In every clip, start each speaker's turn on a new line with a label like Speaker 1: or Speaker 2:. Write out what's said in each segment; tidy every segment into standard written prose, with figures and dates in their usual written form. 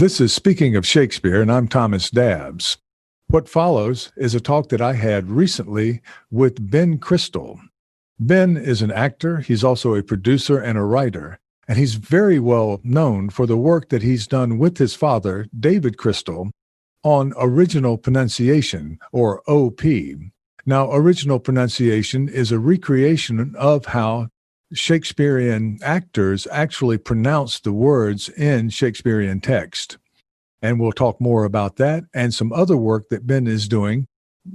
Speaker 1: This is Speaking of Shakespeare, and I'm Thomas Dabbs. What follows is a talk that I had recently with Ben Crystal. Ben is an actor, he's also a producer and a writer, and he's very well known for the work that he's done with his father, David Crystal, on original pronunciation, or OP. Now, original pronunciation is a recreation of how Shakespearean actors actually pronounce the words in Shakespearean text. And we'll talk more about that and some other work that Ben is doing,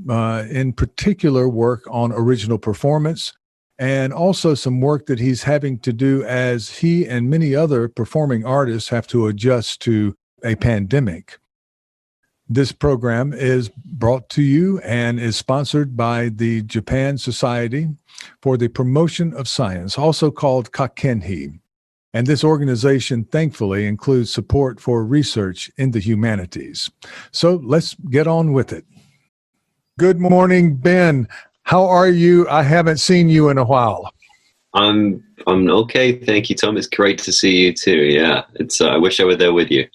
Speaker 1: in particular work on original performance, and also some work that he's having to do as he and many other performing artists have to adjust to a pandemic. This program is brought to you and is sponsored by the Japan Society for the Promotion of Science, also called Kakenhi. And this organization, thankfully, includes support for research in the humanities. So let's get on with it. Good morning, Ben. How are you? I haven't seen you in a while.
Speaker 2: I'm okay, thank you, Tom. It's great to see you too. Yeah, I wish I were there with you.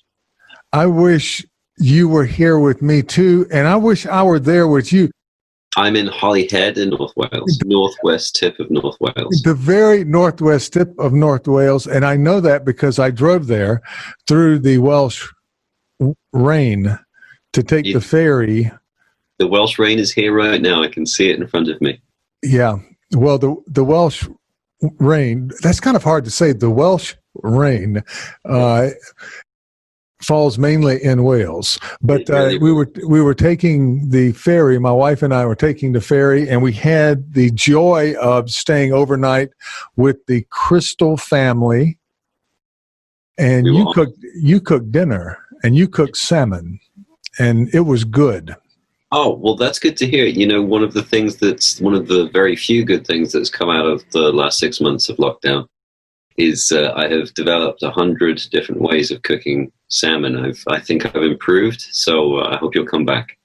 Speaker 1: I wish you were here with me too, and I wish I were there with you.
Speaker 2: I'm in Holyhead in North Wales, northwest tip of North Wales.
Speaker 1: The very northwest tip of North Wales, and I know that because I drove there through the Welsh rain to take the ferry.
Speaker 2: The Welsh rain is here right now. I can see it in front of me.
Speaker 1: Yeah, well, the Welsh rain, that's kind of hard to say. The Welsh rain falls mainly in Wales, but we were taking the ferry. My wife and I were taking the ferry, and we had the joy of staying overnight with the Crystal family. And you cooked dinner, and you cooked salmon, and it was good.
Speaker 2: Oh, well, that's good to hear. You know, one of the very few good things that's come out of the last 6 months of lockdown is I have developed 100 different ways of cooking salmon. I think I've improved, so I hope you'll come back.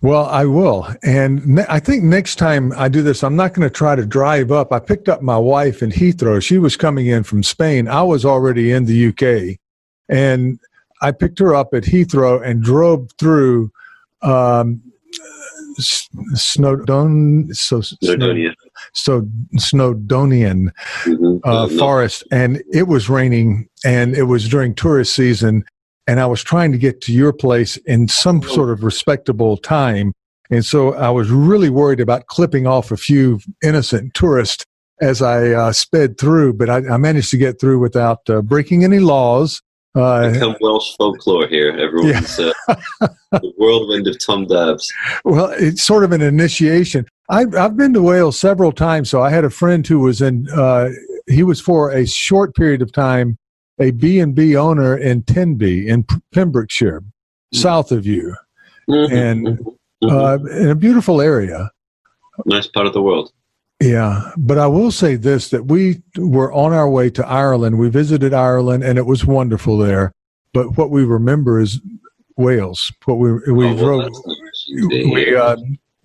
Speaker 1: Well, I will. And I think next time I do this, I'm not going to try to drive up. I picked up my wife in Heathrow. She was coming in from Spain. I was already in the UK. And I picked her up at Heathrow and drove through Snowdonia. Snowdonian forest, and it was raining, and it was during tourist season, and I was trying to get to your place in some sort of respectable time, and so I was really worried about clipping off a few innocent tourists as I sped through, but I managed to get through without breaking any laws.
Speaker 2: Become Welsh folklore here. Everyone's the whirlwind of Tom Dabbs.
Speaker 1: Well, it's sort of an initiation. I've been to Wales several times. So I had a friend who was he was for a short period of time a B&B owner in Tenby in Pembrokeshire, south of you, and in a beautiful area.
Speaker 2: Nice part of the world.
Speaker 1: Yeah, but I will say this, that we were on our way to Ireland. We visited Ireland, and it was wonderful there. But what we remember is Wales. What we drove,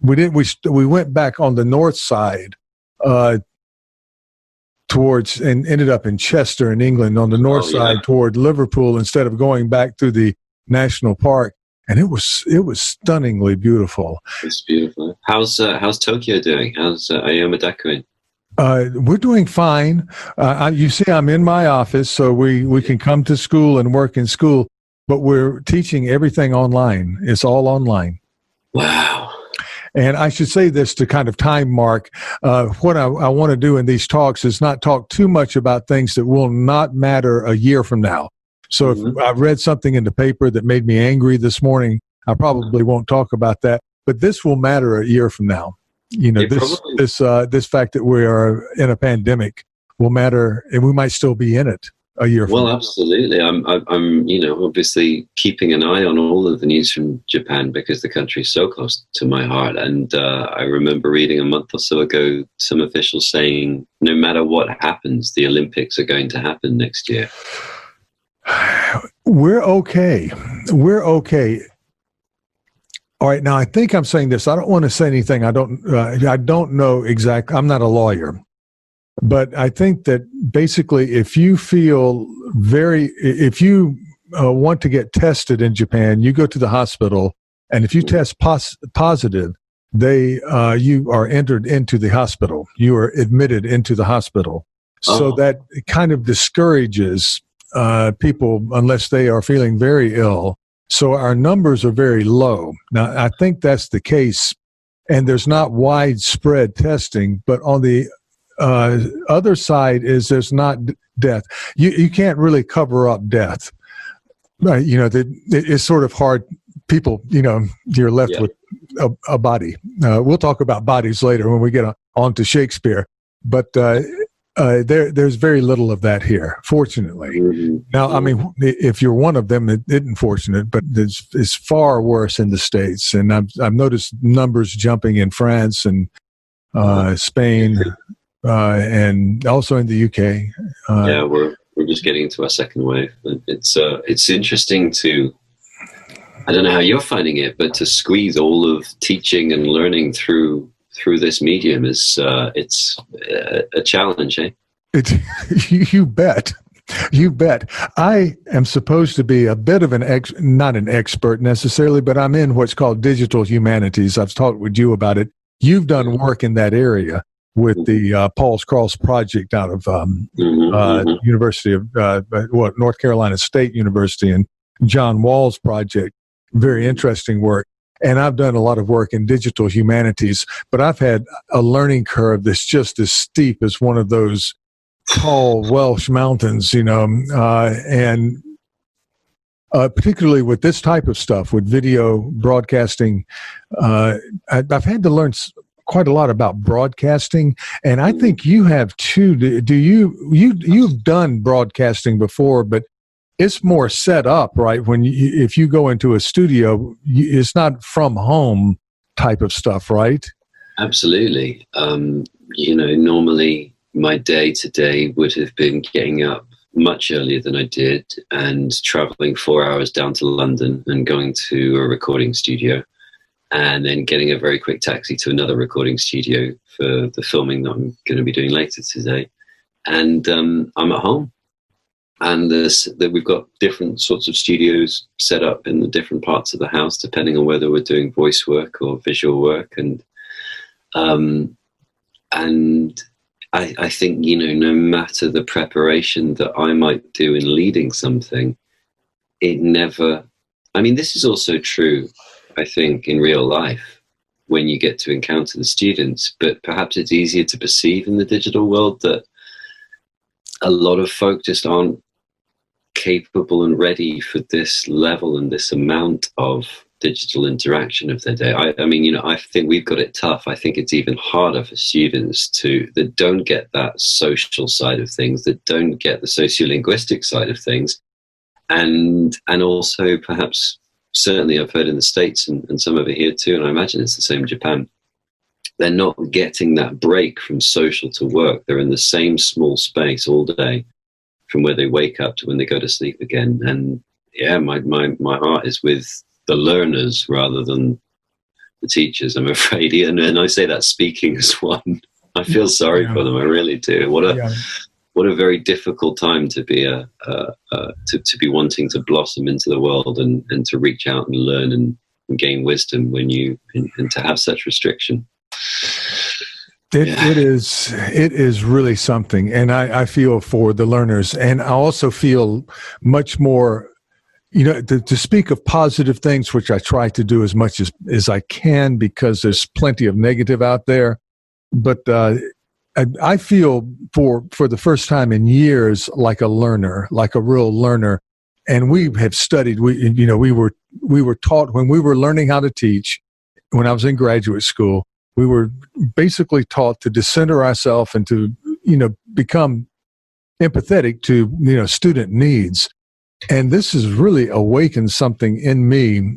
Speaker 1: we went back on the north side towards, and ended up in Chester in England on the north side toward Liverpool instead of going back through the national park. And it was stunningly beautiful.
Speaker 2: It's beautiful. How's Tokyo doing? How's Ayomada doing?
Speaker 1: We're doing fine. You see, I'm in my office, so we can come to school and work in school, but we're teaching everything online. It's all online.
Speaker 2: Wow.
Speaker 1: And I should say this to kind of time mark. What I want to do in these talks is not talk too much about things that will not matter a year from now. So if I've read something in the paper that made me angry this morning, I probably won't talk about that. But this will matter a year from now. You know, this fact that we are in a pandemic will matter, and we might still be in it a year from now.
Speaker 2: Well, absolutely. I'm obviously keeping an eye on all of the news from Japan because the country is so close to my heart. And I remember reading a month or so ago some officials saying, no matter what happens, the Olympics are going to happen next year.
Speaker 1: We're okay. We're okay. All right. Now, I think I'm saying this. I don't want to say anything. I don't know exactly. I'm not a lawyer. But I think that basically if you want to get tested in Japan, you go to the hospital, and if you test positive, you are entered into the hospital. You are admitted into the hospital. So that kind of discourages people unless they are feeling very ill. So our numbers are very low. Now, I think that's the case, and there's not widespread testing, but on the other side is there's not death. You can't really cover up death. Right? It's sort of hard. People, you're left with a body. We'll talk about bodies later when we get on to Shakespeare. But there's very little of that here, fortunately. Mm-hmm. Now, I mean, if you're one of them, it isn't fortunate, but it's far worse in the States. And I've noticed numbers jumping in France and Spain and also in the UK.
Speaker 2: We're just getting into our second wave. It's interesting to, I don't know how you're finding it, but to squeeze all of teaching and learning through this medium is it's a challenge, eh?
Speaker 1: You bet. You bet. I am supposed to be a bit of not an expert necessarily, but I'm in what's called digital humanities. I've talked with you about it. You've done work in that area with the Paul's Cross project out of University of North Carolina State University, and John Wall's project. Very interesting work. And I've done a lot of work in digital humanities, but I've had a learning curve that's just as steep as one of those tall Welsh mountains, and particularly with this type of stuff, with video broadcasting, I've had to learn quite a lot about broadcasting, and I think you have too. You've done broadcasting before, but it's more set up, right? If you go into a studio, it's not from home type of stuff, right?
Speaker 2: Absolutely. Normally my day to day would have been getting up much earlier than I did and traveling 4 hours down to London and going to a recording studio, and then getting a very quick taxi to another recording studio for the filming that I'm going to be doing later today. And I'm at home. And we've got different sorts of studios set up in the different parts of the house, depending on whether we're doing voice work or visual work. And I think, no matter the preparation that I might do in leading something, this is also true, I think, in real life when you get to encounter the students, but perhaps it's easier to perceive in the digital world that a lot of folk just aren't capable and ready for this level and this amount of digital interaction of their day. I think we've got it tough. I think it's even harder for students that don't get that social side of things, that don't get the sociolinguistic side of things, and also perhaps, certainly I've heard in the States and some over here too, and I imagine it's the same in Japan, they're not getting that break from social to work. They're in the same small space all day, from where they wake up to when they go to sleep again. And my heart is with the learners rather than the teachers, I'm afraid. And I say that speaking as one. I feel sorry for them. I really do. What a very difficult time to be to be wanting to blossom into the world and to reach out and learn and gain wisdom and to have such restriction.
Speaker 1: It is really something, and I feel for the learners, and I also feel much more, to speak of positive things, which I try to do as much as I can, because there's plenty of negative out there. But I feel for the first time in years like a learner, like a real learner, and we have studied. We were taught when we were learning how to teach. When I was in graduate school, we were basically taught to decenter ourselves and to, become empathetic to, student needs. And this has really awakened something in me,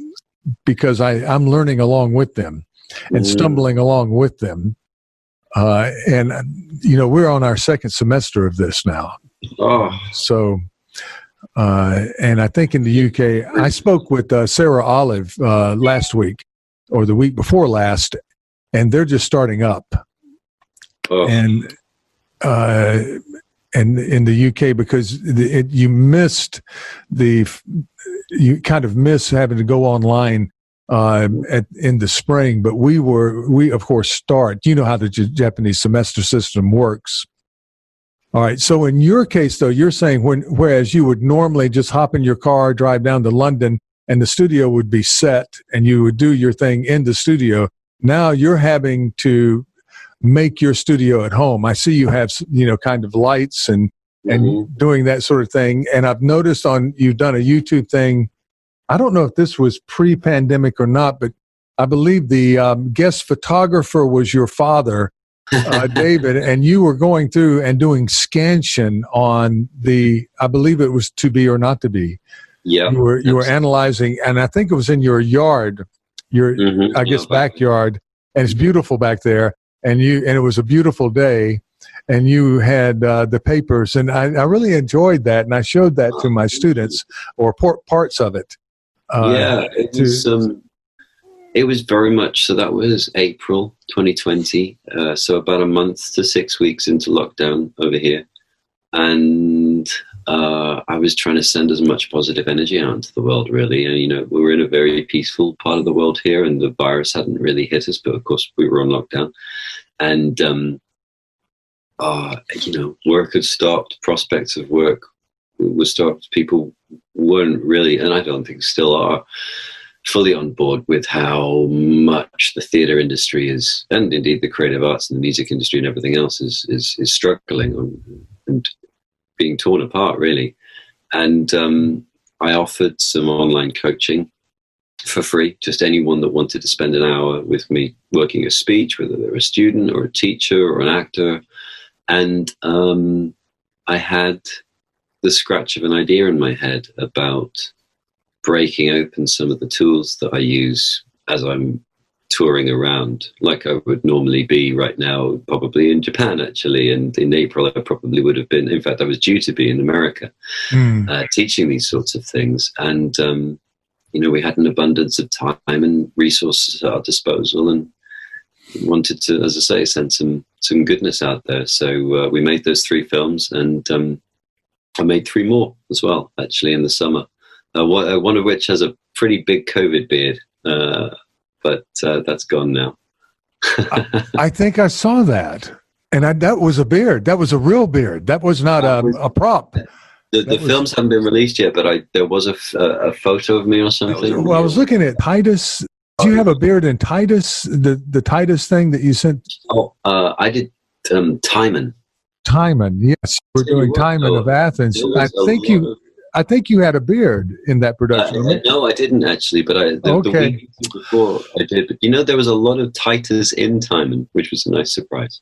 Speaker 1: because I'm learning along with them and stumbling along with them. And we're on our second semester of this now.
Speaker 2: Oh.
Speaker 1: So, and I think in the UK, I spoke with Sarah Olive last week or the week before last, and they're just starting up.
Speaker 2: Oh.
Speaker 1: And and in the UK, because you kind of miss having to go online in the spring. But we of course start. You know how the Japanese semester system works. All right. So in your case, though, you're saying whereas you would normally just hop in your car, drive down to London, and the studio would be set, and you would do your thing in the studio. Now you're having to make your studio at home. I see you have, kind of lights and doing that sort of thing. And I've noticed you've done a YouTube thing. I don't know if this was pre-pandemic or not, but I believe the guest photographer was your father, David, and you were going through and doing scansion on I believe it was To Be or Not to Be.
Speaker 2: Yeah.
Speaker 1: You were analyzing, and I think it was in your yard, backyard, and it's beautiful back there. And it was a beautiful day, and you had the papers, and I really enjoyed that, and I showed that to my students, or parts of it.
Speaker 2: It was very much so. That was April 2020, so about a month to 6 weeks into lockdown over here, and I was trying to send as much positive energy out into the world, really. And we were in a very peaceful part of the world here, and the virus hadn't really hit us, but of course we were on lockdown, and work had stopped, prospects of work was stopped. People weren't really, and I don't think still are, fully on board with how much the theatre industry is, and indeed the creative arts and the music industry and everything else is struggling and being torn apart, really. And I offered some online coaching for free, just anyone that wanted to spend an hour with me working a speech, whether they're a student or a teacher or an actor. And I had the scratch of an idea in my head about breaking open some of the tools that I use as I'm touring around, like I would normally be right now, probably in Japan, actually. And in April, I probably would have been, in fact, I was due to be in America teaching these sorts of things. And, we had an abundance of time and resources at our disposal, and wanted to, as I say, send some goodness out there. So we made those 3 films, and I made 3 more as well, actually, in the summer. One of which has a pretty big COVID beard, but that's gone now.
Speaker 1: I think I saw that, and that was a beard. That was a real beard. That was not a prop.
Speaker 2: The films haven't been released yet, but there was a photo of me or something.
Speaker 1: Well, I was looking at Titus. Do you have a beard in Titus? The Titus thing that you sent?
Speaker 2: Oh, I did Timon.
Speaker 1: Timon, yes, we're doing Timon of Athens. I think you had a beard in that production.
Speaker 2: No, I didn't actually, but the week before I did. But there was a lot of Titus in Timon, which was a nice surprise.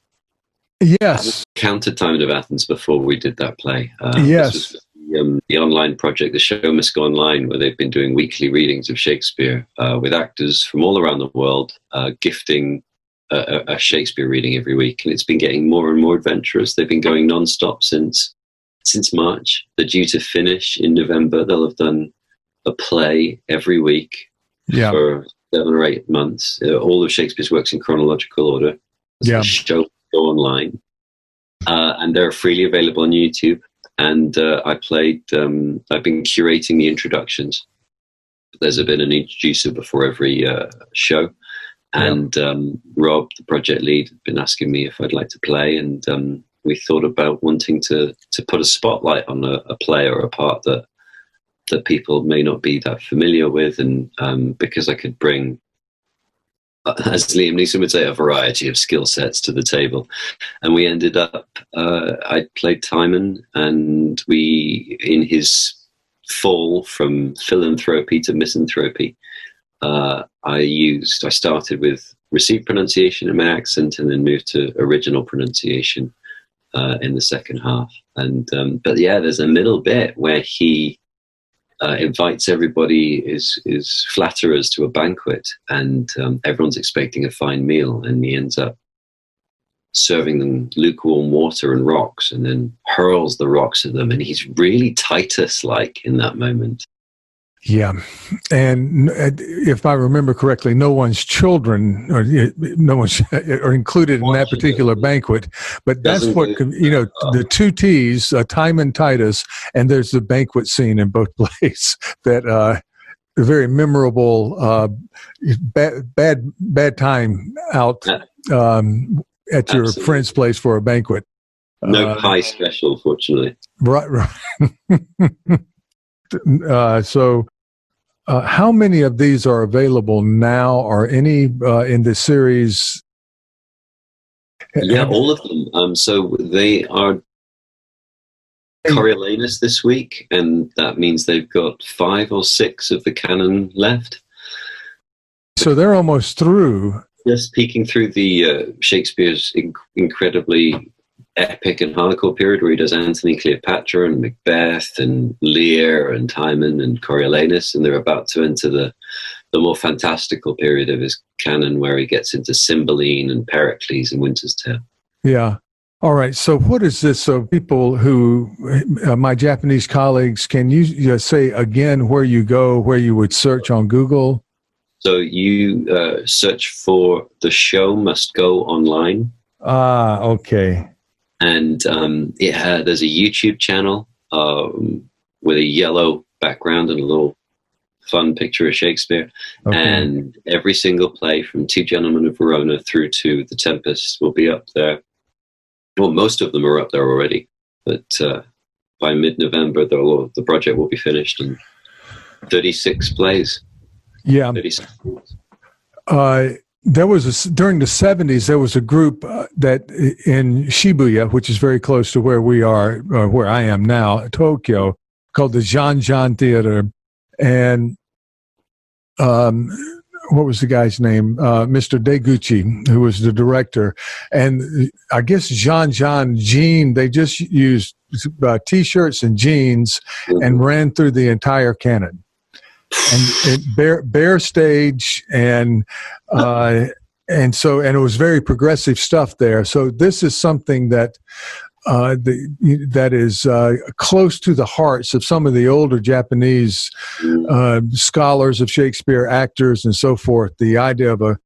Speaker 1: Yes.
Speaker 2: I counted Timon of Athens before we did that play.
Speaker 1: Yes.
Speaker 2: This was the online project, The Show Must Go Online, where they've been doing weekly readings of Shakespeare with actors from all around the world, gifting a Shakespeare reading every week. And it's been getting more and more adventurous. They've been going non-stop since March. They're due to finish in November. They'll have done a play every week for 7 or 8 months. All of Shakespeare's works in chronological order. The show will go online. And they're freely available on YouTube. And I've been curating the introductions. There's been an introducer before every show. And Rob, the project lead, had been asking me if I'd like to play. And we thought about wanting to put a spotlight on a play or a part that people may not be that familiar with, and because I could bring, as Liam Neeson would say, a variety of skill sets to the table. And we ended up, I played Timon, and in his fall from philanthropy to misanthropy, I started with received pronunciation in my accent, and then moved to original pronunciation in the second half. And but there's a middle bit where he invites everybody, is flatterers to a banquet, and everyone's expecting a fine meal, and he ends up serving them lukewarm water and rocks, and then hurls the rocks at them, and he's really Titus-like in that moment.
Speaker 1: Yeah, and if I remember correctly, no one's children or no one's are included in that particular banquet. But that's
Speaker 2: Doesn't
Speaker 1: what
Speaker 2: go
Speaker 1: the two T's, Timon Titus, and there's the banquet scene in both plays that a very memorable bad time out at your
Speaker 2: Absolutely.
Speaker 1: friend's place for a banquet.
Speaker 2: No pie special, fortunately.
Speaker 1: Right. So. How many of these are available now? Are any in the series?
Speaker 2: Yeah, all of them. So they are Coriolanus this week, and that means they've got 5 or 6 of the canon left.
Speaker 1: So they're almost through.
Speaker 2: Just peeking through the Shakespeare's incredibly epic and hardcore period where he does Antony, Cleopatra, and Macbeth, and Lear, and Timon, and Coriolanus, and they're about to enter the more fantastical period of his canon where he gets into Cymbeline and Pericles and Winter's Tale.
Speaker 1: Yeah. All right. So what is this? So people who, my Japanese colleagues, can you say again where you go, where you would search on Google?
Speaker 2: So you search for The Show Must Go Online.
Speaker 1: Ah, okay.
Speaker 2: And there's a YouTube channel with a yellow background and a little fun picture of Shakespeare. Okay. And every single play from Two Gentlemen of Verona through to The Tempest will be up there. Well, most of them are up there already, but by mid-November, the project will be finished and 36 plays.
Speaker 1: Yeah.
Speaker 2: 36
Speaker 1: There was during the 70s, there was a group that in Shibuya, which is very close to where we are, or where I am now, Tokyo, called the Jean Theater. And what was the guy's name? Mr. Deguchi, who was the director. And I guess Jean, they just used T-shirts and jeans and ran through the entire canon. And bare stage and it was very progressive stuff there. So this is something that that is close to the hearts of some of the older Japanese scholars of Shakespeare, actors, and so forth. The idea of a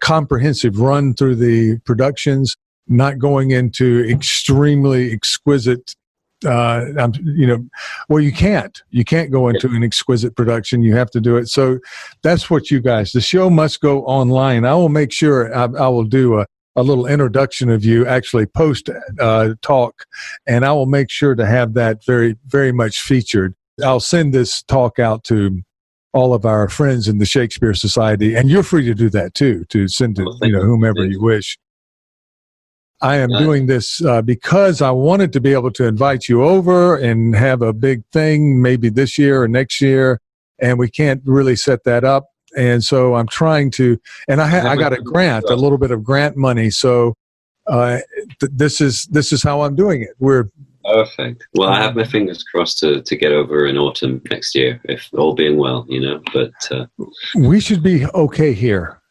Speaker 1: comprehensive run through the productions, not going into extremely exquisite. You can't go into an exquisite production. You have to do it. So that's what you guys, the show must go online. I will make sure I will do a little introduction of you actually post talk, and I will make sure to have that very, very much featured. I'll send this talk out to all of our friends in the Shakespeare Society, and you're free to do that too, to send to whomever you wish. I am doing this because I wanted to be able to invite you over and have a big thing maybe this year or next year, and we can't really set that up. And so I'm trying to, and I got a grant, a little bit of grant money. So this is how I'm doing it. We're
Speaker 2: perfect. Well, I have my fingers crossed to get over in autumn next year, if all being well, But
Speaker 1: we should be okay here.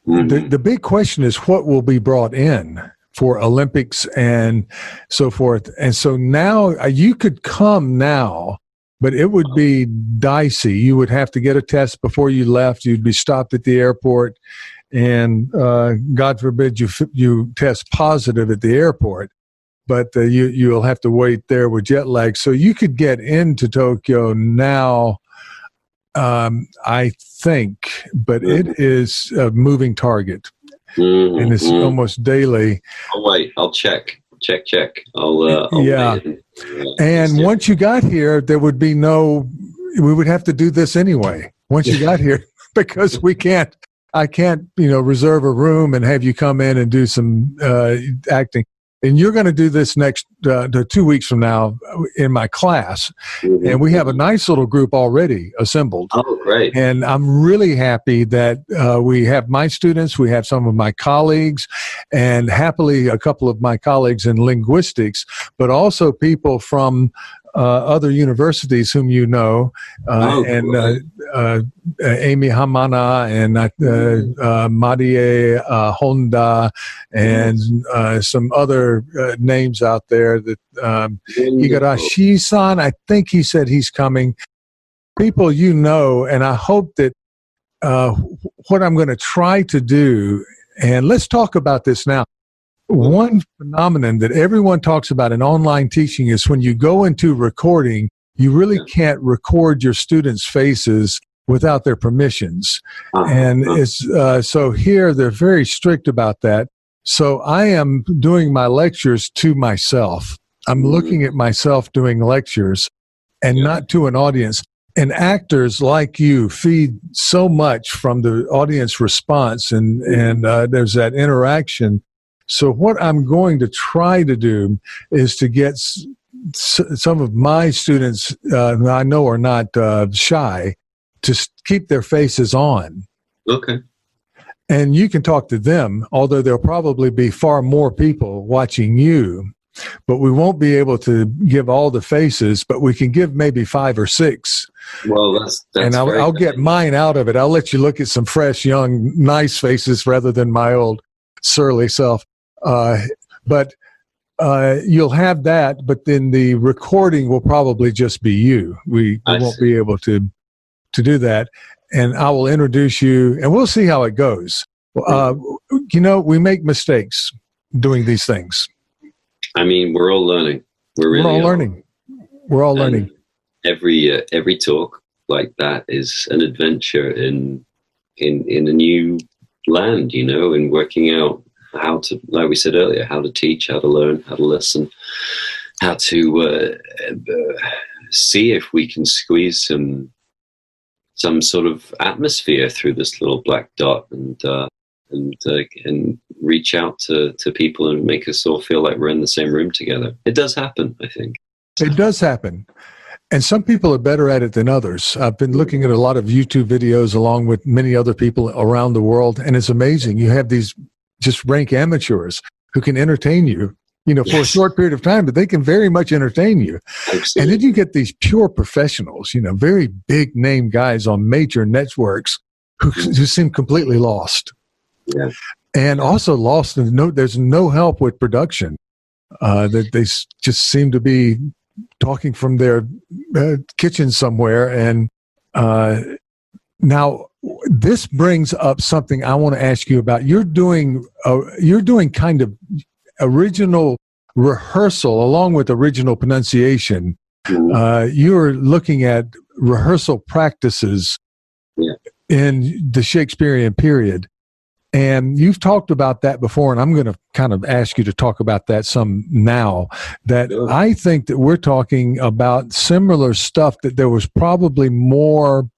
Speaker 1: Mm-hmm. The big question is what will be brought in for Olympics and so forth. And so now you could come now, but it would be dicey. You would have to get a test before you left. You'd be stopped at the airport, and God forbid you test positive at the airport, but you'll have to wait there with jet lag. So you could get into Tokyo now, I think, but it is a moving target. And it's almost daily.
Speaker 2: I'll wait. I'll check. I'll wait.
Speaker 1: And once you got here, there would be we would have to do this anyway. Once you got here, because I can't, reserve a room and have you come in and do some acting. And you're going to do this next 2 weeks from now in my class. Mm-hmm. And we have a nice little group already assembled.
Speaker 2: Oh, great.
Speaker 1: And I'm really happy that we have my students, we have some of my colleagues, and happily a couple of my colleagues in linguistics, but also people from other universities whom Amy Hamana and Marie Honda and some other names out there that Igarashi-san, I think he said he's coming. people you know, and I hope that what I'm going to try to do, and let's talk about this now. One phenomenon that everyone talks about in online teaching is when you go into recording, you really can't record your students' faces without their permissions. And it's, so here they're very strict about that. So I am doing my lectures to myself. I'm looking at myself doing lectures and not to an audience. And actors like you feed so much from the audience response, and there's that interaction. So what I'm going to try to do is to get some of my students who I know are not shy to keep their faces on.
Speaker 2: Okay.
Speaker 1: And you can talk to them, although there'll probably be far more people watching you. But we won't be able to give all the faces, but we can give maybe 5 or 6.
Speaker 2: Well, that's
Speaker 1: and I'll get mine out of it. I'll let you look at some fresh, young, nice faces rather than my old surly self. But you'll have that, but then the recording will probably just be you. We won't be able to do that. And I will introduce you, and we'll see how it goes. You know, we make mistakes doing these things.
Speaker 2: I mean, we're all learning. We're all
Speaker 1: learning. We're all learning.
Speaker 2: Every talk like that is an adventure in a new land, you know, in working out how to, like we said earlier, how to teach, how to learn, how to listen, how to see if we can squeeze some sort of atmosphere through this little black dot and reach out to people and make us all feel like we're in the same room together. It does happen, I think.
Speaker 1: It does happen. And some people are better at it than others. I've been looking at a lot of YouTube videos along with many other people around the world, and it's amazing. You have these just rank amateurs who can entertain you, you know, for a short period of time, but they can very much entertain you.
Speaker 2: Absolutely.
Speaker 1: And then you get these pure professionals, you know, very big name guys on major networks who seem completely lost.
Speaker 2: Yeah.
Speaker 1: And also lost, and there's no help with production. That they just seem to be talking from their kitchen somewhere. And now this brings up something I want to ask you about. You're doing kind of original rehearsal along with original pronunciation. You're looking at rehearsal practices in the Shakespearean period. And you've talked about that before, and I'm going to kind of ask you to talk about that some now. That I think that we're talking about similar stuff, that there was probably more,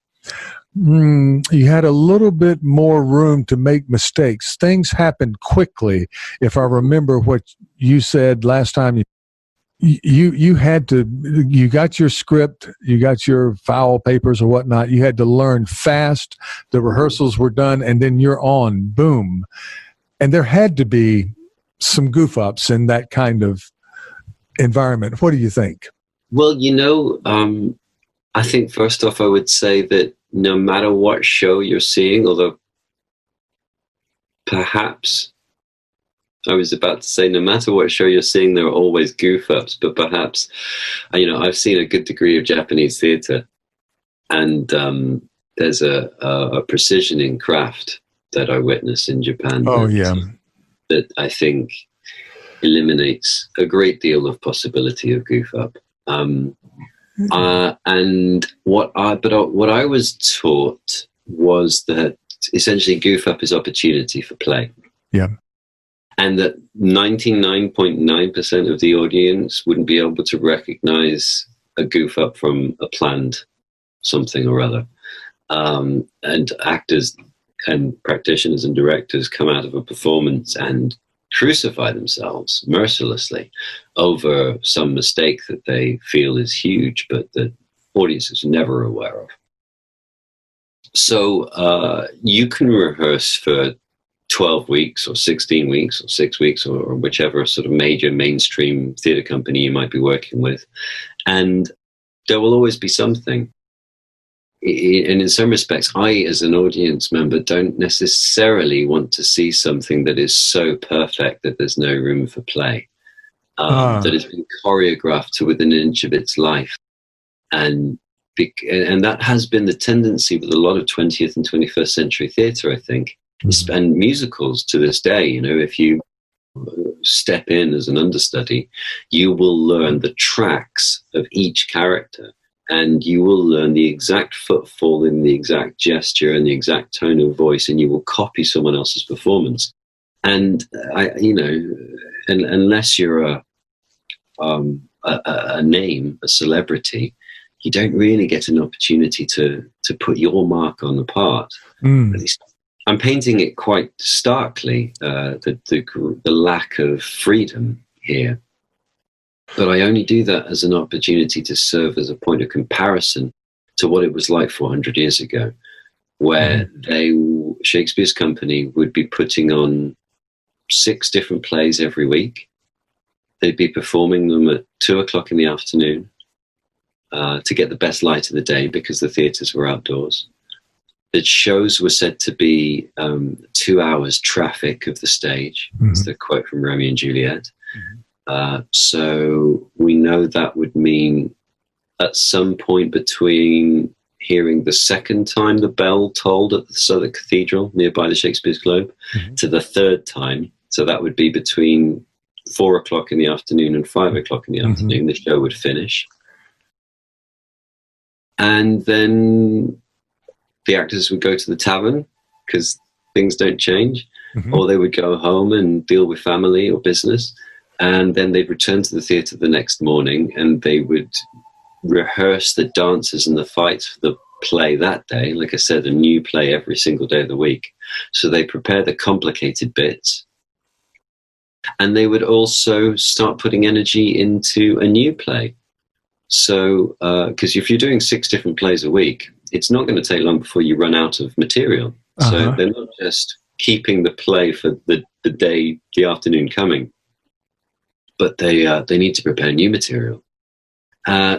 Speaker 1: you had a little bit more room to make mistakes. Things happened quickly. If I remember what you said last time, you had to, you got your script, you got your foul papers or whatnot. You had to learn fast. The rehearsals were done, and then you're on, boom. And there had to be some goof ups in that kind of environment. What do you think?
Speaker 2: Well, you know, I think first off, I would say that no matter what show you're seeing, although perhaps I was about to say, no matter what show you're seeing, there are always goof ups, but perhaps, you know, I've seen a good degree of Japanese theater, and there's a precision in craft that I witness in Japan. That I think eliminates a great deal of possibility of goof up. And what I was taught was that essentially goof up is opportunity for play.
Speaker 1: Yeah.
Speaker 2: And that 99.9% of the audience wouldn't be able to recognize a goof up from a planned something or other. And actors and practitioners and directors come out of a performance and crucify themselves mercilessly over some mistake that they feel is huge, but that audience is never aware of. So you can rehearse for 12 weeks or 16 weeks or 6 weeks or whichever sort of major mainstream theater company you might be working with. And there will always be something. And in some respects, I, as an audience member, don't necessarily want to see something that is so perfect that there's no room for play, that has been choreographed to within an inch of its life. And And that has been the tendency with a lot of 20th and 21st century theatre, I think, and musicals to this day. You know, if you step in as an understudy, you will learn the tracks of each character, and you will learn the exact footfall and the exact gesture and the exact tone of voice, and you will copy someone else's performance. And unless you're a name, a celebrity, you don't really get an opportunity to put your mark on the part. At least I'm painting it quite starkly, the lack of freedom here. But I only do that as an opportunity to serve as a point of comparison to what it was like 400 years ago, where Shakespeare's company would be putting on 6 different plays every week. They'd be performing them at 2:00 in the afternoon to get the best light of the day, because the theatres were outdoors. The shows were said to be 2 hours traffic of the stage. That's the quote from Romeo and Juliet. So we know that would mean at some point between hearing the second time the bell tolled at the Southwark Cathedral nearby the Shakespeare's Globe to the third time. So that would be between 4:00 in the afternoon and 5:00 in the afternoon, the show would finish. And then the actors would go to the tavern, because things don't change, or they would go home and deal with family or business. And then they'd return to the theatre the next morning, and they would rehearse the dances and the fights for the play that day. Like I said, a new play every single day of the week. So they prepare the complicated bits. And they would also start putting energy into a new play. So, because if you're doing 6 different plays a week, it's not going to take long before you run out of material. So they're not just keeping the play for the day, the afternoon coming, but they need to prepare new material.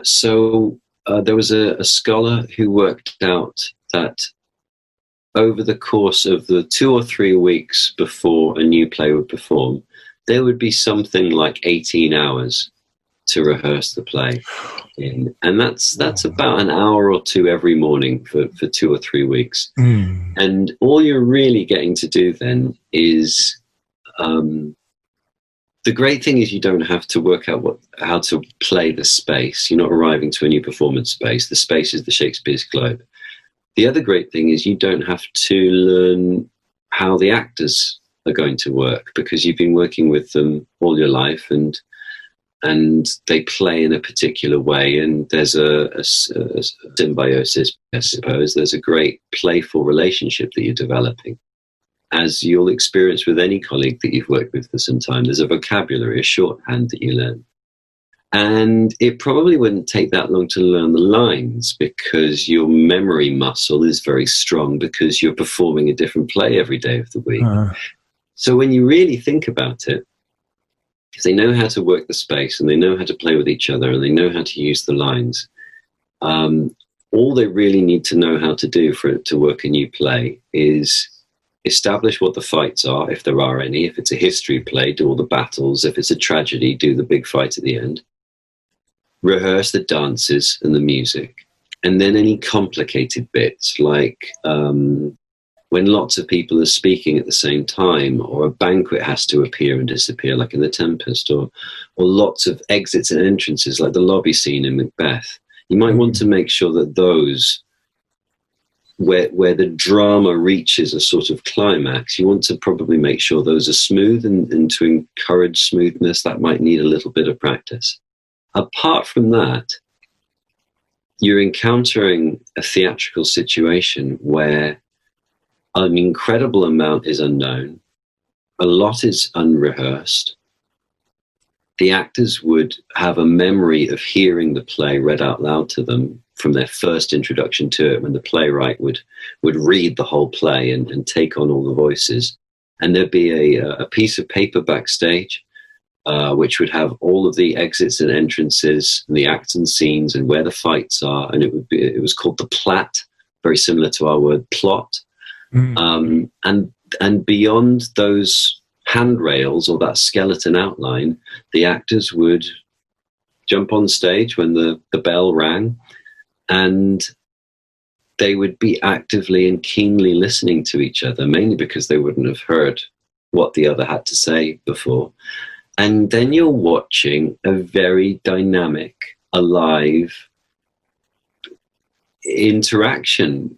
Speaker 2: So there was a scholar who worked out that over the course of the 2 or 3 weeks before a new play would perform, there would be something like 18 hours to rehearse the play in. And that's about an hour or 2 every morning for 2 or 3 weeks. And all you're really getting to do then is, the great thing is you don't have to work out how to play the space. You're not arriving to a new performance space. The space is the Shakespeare's Globe. The other great thing is you don't have to learn how the actors are going to work, because you've been working with them all your life, and they play in a particular way, and there's a symbiosis, I suppose. There's a great playful relationship that you're developing, as you'll experience with any colleague that you've worked with for some time. There's a vocabulary, a shorthand that you learn. And it probably wouldn't take that long to learn the lines, because your memory muscle is very strong, because you're performing a different play every day of the week. So when you really think about it, if they know how to work the space, and they know how to play with each other, and they know how to use the lines, all they really need to know how to do for it to work a new play is establish what the fights are, if there are any. If it's a history play, do all the battles. If it's a tragedy, do the big fight at the end. Rehearse the dances and the music. And then any complicated bits, like when lots of people are speaking at the same time, or a banquet has to appear and disappear, like in The Tempest, or lots of exits and entrances, like the lobby scene in Macbeth. You might want to make sure that those, where the drama reaches a sort of climax, you want to probably make sure those are smooth, and to encourage smoothness, that might need a little bit of practice. Apart from that, you're encountering a theatrical situation where an incredible amount is unknown, a lot is unrehearsed. The actors would have a memory of hearing the play read out loud to them from their first introduction to it, when the playwright would read the whole play and take on all the voices. And there'd be a piece of paper backstage, which would have all of the exits and entrances, and the acts and scenes, and where the fights are. And it was called the plot, very similar to our word plot. And beyond those handrails, or that skeleton outline, the actors would jump on stage when the bell rang, and they would be actively and keenly listening to each other, mainly because they wouldn't have heard what the other had to say before. And then you're watching a very dynamic, alive interaction,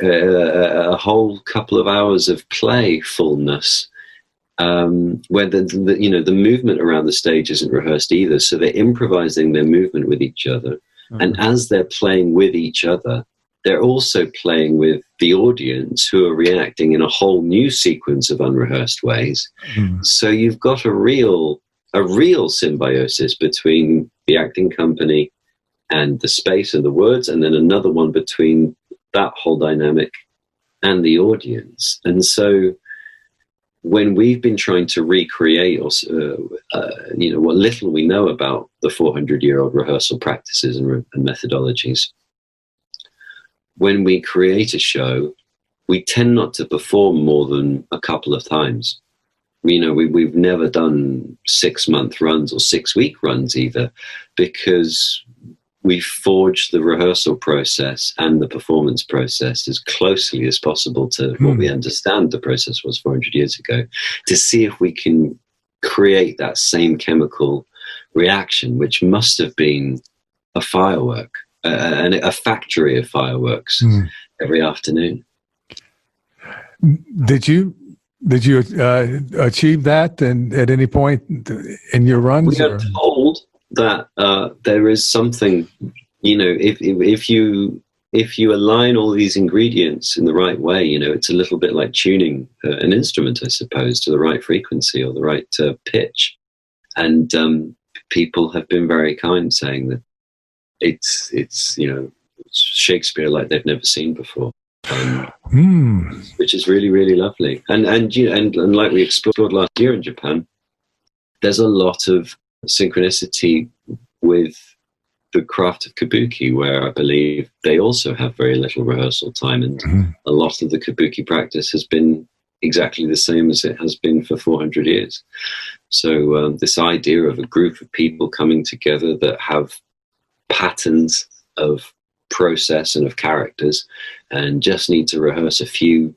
Speaker 2: a whole couple of hours of playfulness, where the movement around the stage isn't rehearsed either. So they're improvising their movement with each other. Mm-hmm. And as they're playing with each other, they're also playing with the audience, who are reacting in a whole new sequence of unrehearsed ways. Mm. So you've got a real symbiosis between the acting company and the space and the words, and then another one between that whole dynamic and the audience. And so when we've been trying to recreate, what little we know about the 400-year-old rehearsal practices and methodologies, when we create a show, we tend not to perform more than a couple of times. We've never done 6-month runs or 6-week runs either, because we forged the rehearsal process and the performance process as closely as possible to what we understand the process was 400 years ago, to see if we can create that same chemical reaction, which must have been a firework. A factory of fireworks every afternoon.
Speaker 1: Did you achieve that at any point in your runs?
Speaker 2: We are told that there is something, if you align all these ingredients in the right way, it's a little bit like tuning an instrument, I suppose, to the right frequency or the right pitch. And people have been very kind, saying that it's Shakespeare like they've never seen before, which is really, really lovely. And like we explored last year in Japan, there's a lot of synchronicity with the craft of kabuki, where I believe they also have very little rehearsal time, and a lot of the kabuki practice has been exactly the same as it has been for 400 years. So this idea of a group of people coming together that have patterns of process and of characters, and just need to rehearse a few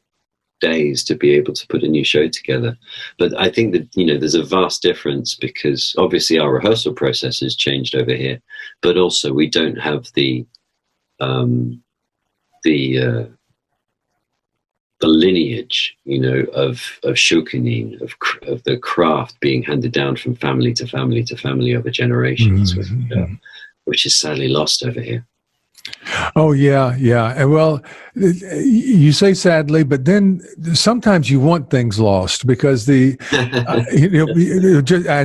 Speaker 2: days to be able to put a new show together. But I think that there's a vast difference, because obviously our rehearsal process has changed over here, but also we don't have the lineage of shokunin, of the craft being handed down from family to family to family over generations, which is sadly lost over here.
Speaker 1: Oh, yeah. And well, you say sadly, but then sometimes you want things lost, because and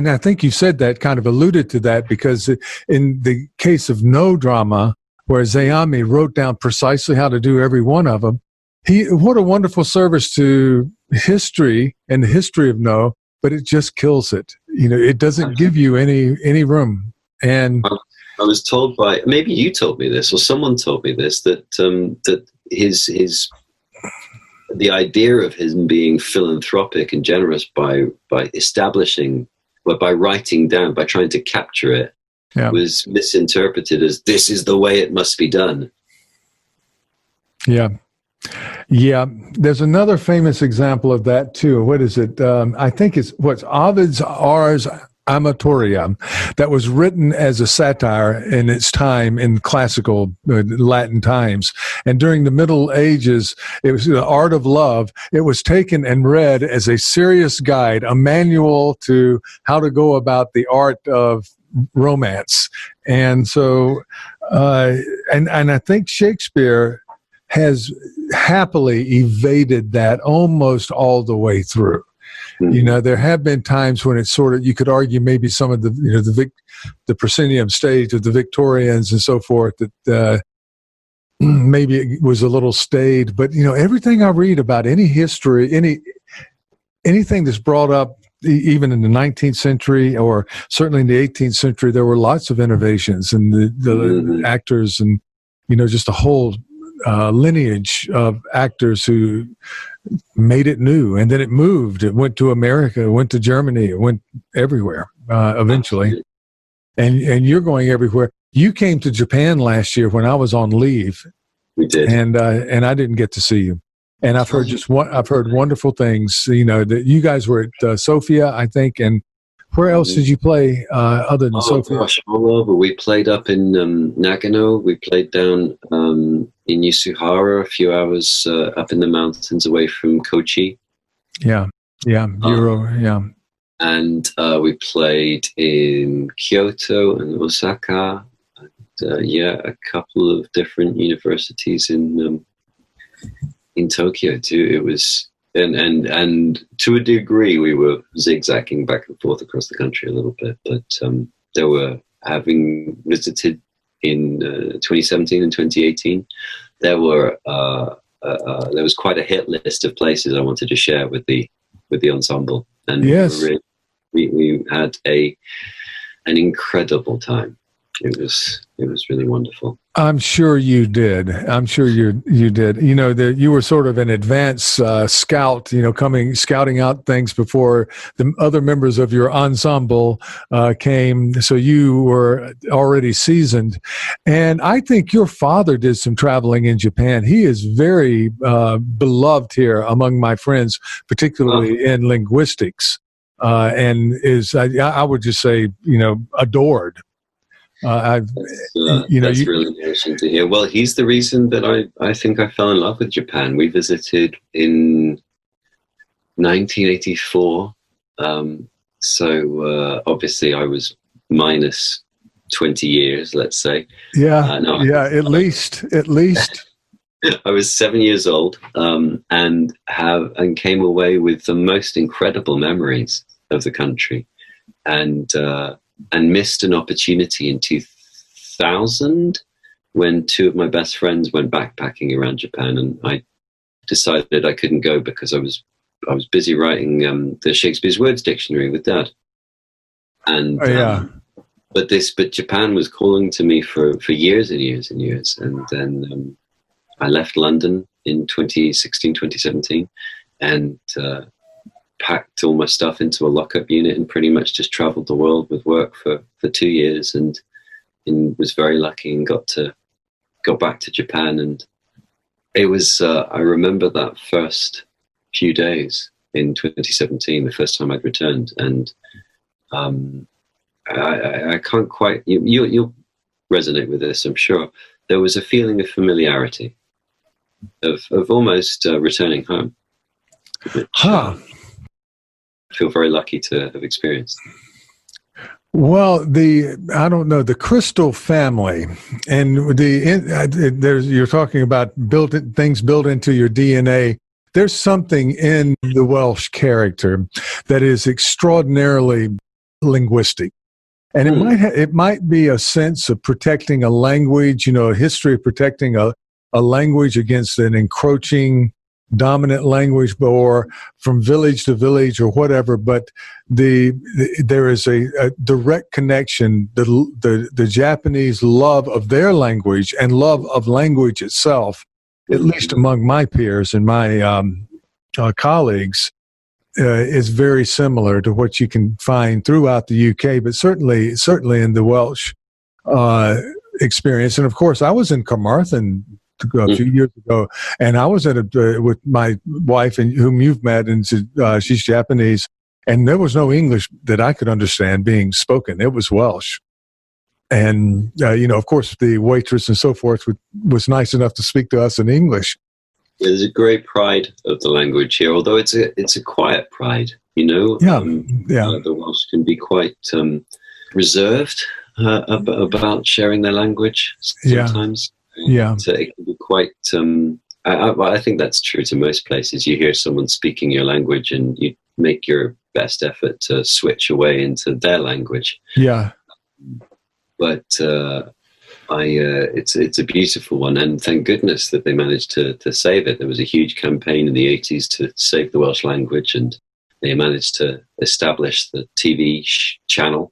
Speaker 1: I think you said that, kind of alluded to that, because in the case of No drama, where Zayami wrote down precisely how to do every one of them, what a wonderful service to history and the history of No, but it just kills it. It doesn't give you any room. And
Speaker 2: I was told maybe you told me this, or someone told me this, that the idea of him being philanthropic and generous by establishing, or by writing down, by trying to capture it, was misinterpreted as this is the way it must be done.
Speaker 1: Yeah. There's another famous example of that too. What is it? I think it's Ovid's Ars Amatoria, that was written as a satire in its time in classical Latin times. And during the Middle Ages, it was the art of love. It was taken and read as a serious guide, a manual to how to go about the art of romance. And so, and I think Shakespeare has happily evaded that almost all the way through. There have been times when it's sort of, you could argue maybe some of the proscenium stage of the Victorians and so forth, that maybe it was a little staid. But, everything I read about any history, anything that's brought up, even in the 19th century or certainly in the 18th century, there were lots of innovations, and the actors and, just a whole lineage of actors who made it new, and then it moved. It went to America, it went to Germany, it went everywhere eventually. And you're going everywhere. You came to Japan last year when I was on leave,
Speaker 2: We did.
Speaker 1: and I didn't get to see you. And I've heard I've heard wonderful things. That you guys were at Sofia, I think, and where else did you play other than Sofia?
Speaker 2: Gosh, all over. We played up in Nagano. We played down in Yasuhara, a few hours up in the mountains away from Kochi.
Speaker 1: Yeah, yeah.
Speaker 2: And we played in Kyoto and Osaka. And, a couple of different universities in Tokyo too. It was, and to a degree, we were zigzagging back and forth across the country a little bit. But there were, having visited in 2017 and 2018, there was quite a hit list of places I wanted to share with the ensemble. And
Speaker 1: yes,
Speaker 2: we had an incredible time. It was really wonderful.
Speaker 1: I'm sure you did. I'm sure you did. You were sort of an advanced scout, scouting out things before the other members of your ensemble came. So you were already seasoned. And I think your father did some traveling in Japan. He is very beloved here among my friends, particularly in linguistics, and is, I would just say, adored.
Speaker 2: That's really interesting to hear. Well, he's the reason that I think I fell in love with Japan. We visited in 1984. So obviously I was minus 20 years, let's say.
Speaker 1: Yeah, at least.
Speaker 2: I was 7 years old, and came away with the most incredible memories of the country, and missed an opportunity in 2000 when two of my best friends went backpacking around Japan, and I decided I couldn't go because I was busy writing the Shakespeare's Words Dictionary with Dad. And but Japan was calling to me for years and years and years, and then I left London in 2016, 2017, and packed all my stuff into a lockup unit and pretty much just traveled the world with work for 2 years, and was very lucky and got back to Japan. And it was I remember that first few days in 2017, the first time I'd returned, and I can't quite, you'll resonate with this, I'm sure. There was a feeling of familiarity, of almost returning home, which I feel very lucky to have experienced.
Speaker 1: Well, the Crystal family, and you're talking about things built into your DNA. There's something in the Welsh character that is extraordinarily linguistic. And it might be a sense of protecting a language, a history of protecting a language against an encroaching dominant language, or from village to village or whatever. But there is a direct connection. The Japanese love of their language and love of language itself, at least among my peers and my colleagues, is very similar to what you can find throughout the UK, but certainly in the Welsh experience. And of course, I was in Carmarthen a few years ago, and I was with my wife, and whom you've met, and she's Japanese, and there was no English that I could understand being spoken. It was Welsh. And, of course, the waitress and so forth was nice enough to speak to us in English.
Speaker 2: There's a great pride of the language here, although it's a quiet pride, The Welsh can be quite reserved about sharing their language sometimes. So it can be quite, I think that's true to most places. You hear someone speaking your language and you make your best effort to switch away into their language.
Speaker 1: Yeah.
Speaker 2: But it's a beautiful one, and thank goodness that they managed to save it. There was a huge campaign in the 80s to save the Welsh language, and they managed to establish the TV channel,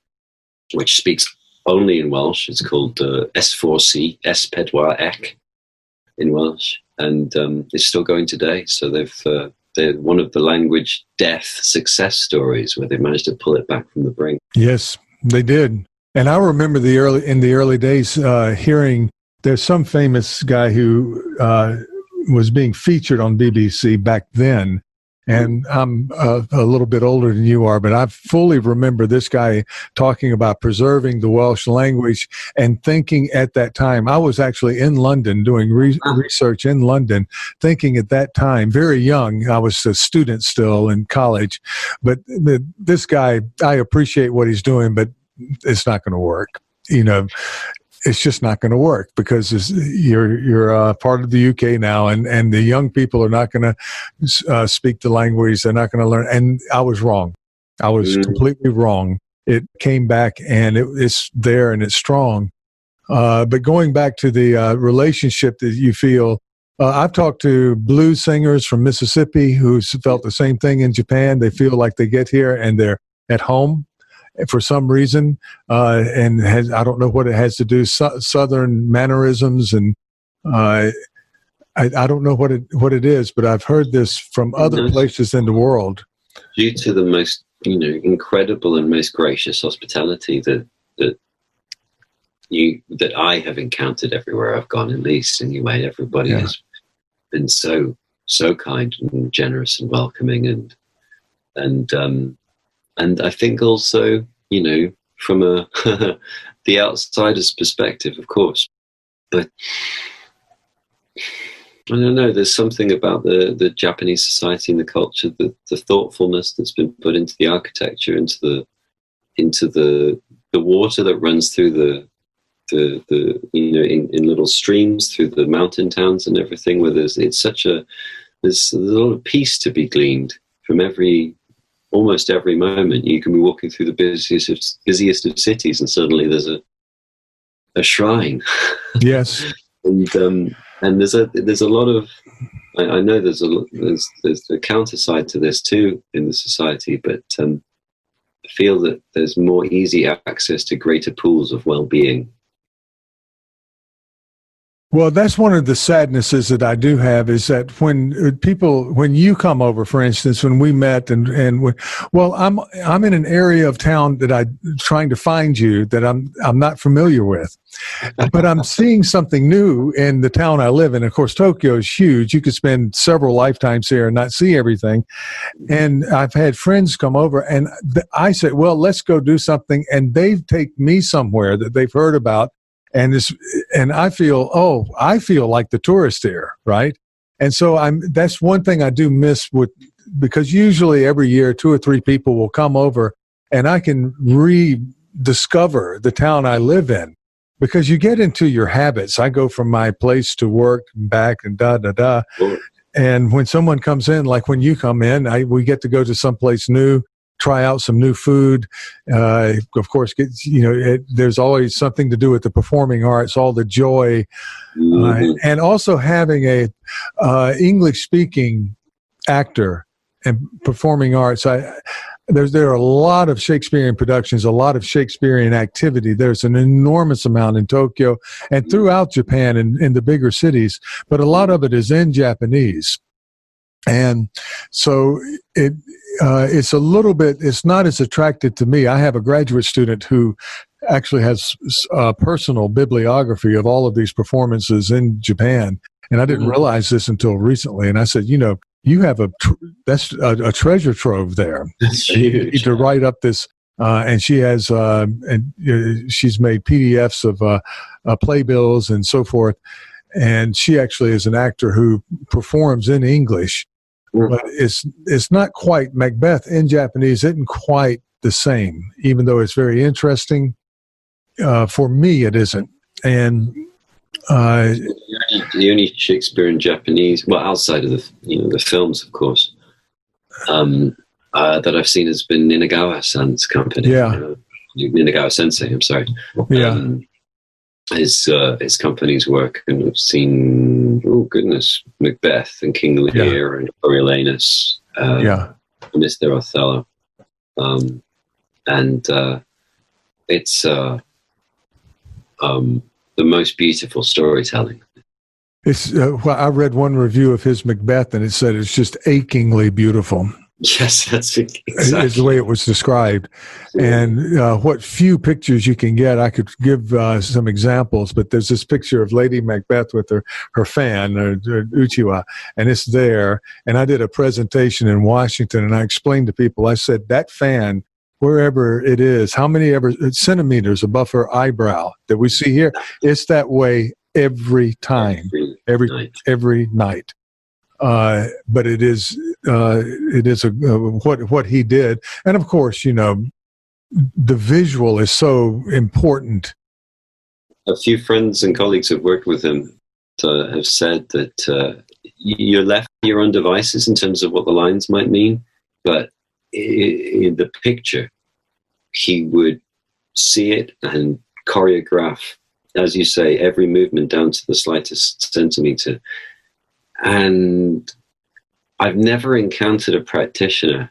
Speaker 2: which speaks only in Welsh. It's called S4C, S4C in Welsh, and it's still going today. So they're one of the language death success stories where they managed to pull it back from the brink.
Speaker 1: Yes, they did. And I remember in the early days hearing there's some famous guy who was being featured on BBC back then. And I'm a little bit older than you are, but I fully remember this guy talking about preserving the Welsh language and thinking at that time, I was actually in London doing research in London, thinking at that time, very young, I was a student still in college, but this guy, I appreciate what he's doing, but it's not going to work. It's just not going to work because you're part of the UK now, and the young people are not going to speak the language. They're not going to learn. And I was wrong. I was completely wrong. It came back, and it's there, and it's strong. But going back to the relationship that you feel, I've talked to blues singers from Mississippi who felt the same thing in Japan. They feel like they get here and they're at home for some reason, and I don't know what it has to do. Southern mannerisms, and I don't know what it is, but I've heard this from other places in the world.
Speaker 2: Due to the most incredible and most gracious hospitality that I have encountered everywhere I've gone, at least anyway, everybody has been so kind and generous and welcoming, and I think also, from the outsider's perspective, of course, but I don't know, there's something about the Japanese society and the culture, the thoughtfulness that's been put into the architecture, into the water that runs through in little streams through the mountain towns and everything, where there's a lot of peace to be gleaned from almost every moment. You can be walking through the busiest of cities, and suddenly there's a shrine. Yes, and there's a lot of. I know there's a counter side to this too in the society, but I feel that there's more easy access to greater pools of well-being.
Speaker 1: Well, that's one of the sadnesses that I do have, is that when you come over, for instance, when we met I'm in an area of town that I'm trying to find you that I'm not familiar with, but I'm seeing something new in the town I live in. Of course, Tokyo is huge. You could spend several lifetimes here and not see everything. And I've had friends come over, and I said, well, let's go do something. And they take me somewhere that they've heard about. And I feel like the tourist here, right? And so that's one thing I do miss because usually every year 2 or 3 people will come over, and I can rediscover the town I live in, because you get into your habits. I go from my place to work and back and da. And when someone comes in, like when you come in, we get to go to someplace new, try out some new food. Of course, there's always something to do with the performing arts, all the joy, and also having a English-speaking actor and performing arts. There are a lot of Shakespearean productions, a lot of Shakespearean activity. There's an enormous amount in Tokyo and throughout Japan and in the bigger cities, but a lot of it is in Japanese. And so it's a little bit, it's not as attractive to me. I have a graduate student who actually has a personal bibliography of all of these performances in Japan. And I didn't realize this until recently. And I said, you have that's a treasure trove there. You need to write up this. And she has, she's made PDFs of playbills and so forth. And she actually is an actor who performs in English. But it's not quite, Macbeth in Japanese isn't quite the same, even though it's very interesting. For me, it isn't. And
Speaker 2: the only Shakespeare in Japanese, well, outside of the films, of course, that I've seen has been Ninagawa-san's company.
Speaker 1: Yeah.
Speaker 2: Ninagawa Sensei, I'm sorry.
Speaker 1: Yeah.
Speaker 2: His company's work, and I've seen, Macbeth and King Lear and Coriolanus, Mr. Othello, and it's the most beautiful storytelling.
Speaker 1: It's I read one review of his Macbeth, and it said it's just achingly beautiful.
Speaker 2: Yes, that's
Speaker 1: is the way it was described. And what few pictures you can get, I could give some examples, but there's this picture of Lady Macbeth with her fan, or Uchiwa, and it's there. And I did a presentation in Washington, and I explained to people, I said, that fan, wherever it is, how many ever centimeters above her eyebrow that we see here, it's that way every time, every night. But it is what he did, and of course, the visual is so important.
Speaker 2: A few friends and colleagues who've worked with him have said that you're left to your own devices in terms of what the lines might mean, but in the picture, he would see it and choreograph, as you say, every movement down to the slightest centimeter. And I've never encountered a practitioner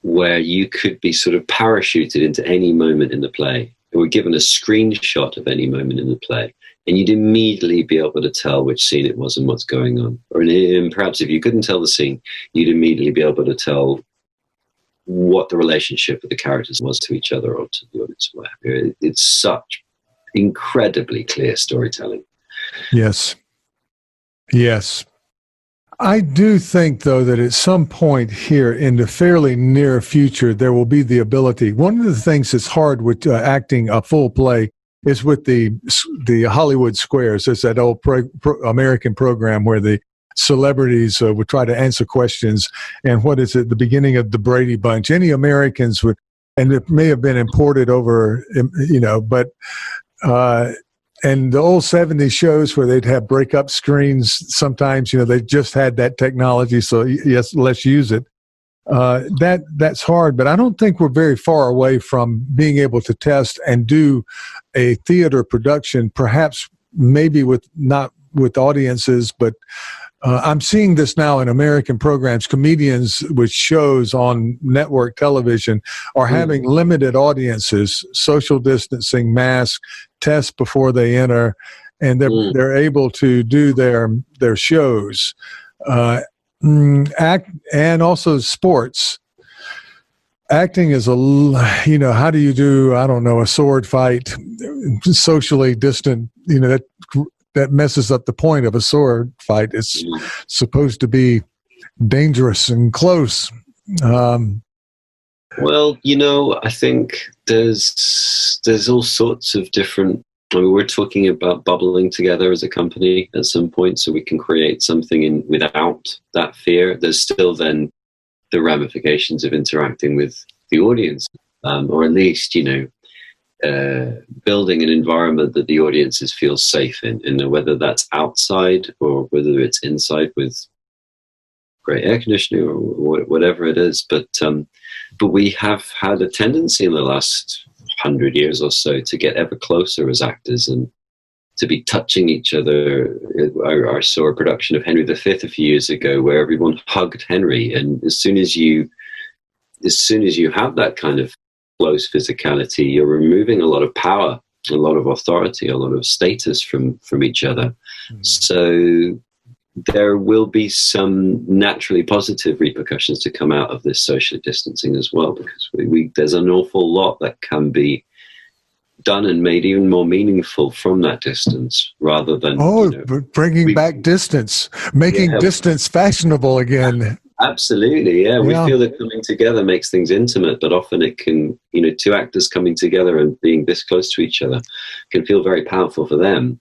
Speaker 2: where you could be sort of parachuted into any moment in the play, or given a screenshot of any moment in the play, and you'd immediately be able to tell which scene it was and what's going on. Or perhaps if you couldn't tell the scene, you'd immediately be able to tell what the relationship of the characters was to each other or to the audience. It's such incredibly clear storytelling.
Speaker 1: Yes. Yes. I do think, though, that at some point here in the fairly near future, there will be the ability. One of the things that's hard with acting a full play is with the Hollywood Squares. There's that old American program where the celebrities would try to answer questions. And what is it? The beginning of the Brady Bunch. Any Americans would, and it may have been imported over, but and the old 70s shows where they'd have breakup screens, sometimes, they just had that technology. So yes, let's use it. That's hard, but I don't think we're very far away from being able to test and do a theater production, perhaps maybe not with audiences, but I'm seeing this now in American programs. Comedians with shows on network television are having limited audiences, social distancing, masks, tests before they enter, and they're able to do their shows. Act, and also sports. Acting is how do you do, I don't know, a sword fight socially distant, that messes up the point of a sword fight. It's supposed to be dangerous and close.
Speaker 2: Well, I think there's all sorts of different. We're talking about bubbling together as a company at some point, so we can create something without that fear. There's still then the ramifications of interacting with the audience, or at least building an environment that the audiences feel safe in, whether that's outside or whether it's inside with great air conditioning or whatever it is. But we have had a tendency in the last 100 years or so to get ever closer as actors and to be touching each other. I saw a production of Henry V a few years ago where everyone hugged Henry, and as soon as you have that kind of close physicality, you're removing a lot of power, a lot of authority, a lot of status from each other. So there will be some naturally positive repercussions to come out of this social distancing as well, because there's an awful lot that can be done and made even more meaningful from that distance, rather than
Speaker 1: bringing back distance, making distance fashionable again.
Speaker 2: Absolutely, yeah. We feel that coming together makes things intimate, but often it can, two actors coming together and being this close to each other can feel very powerful for them,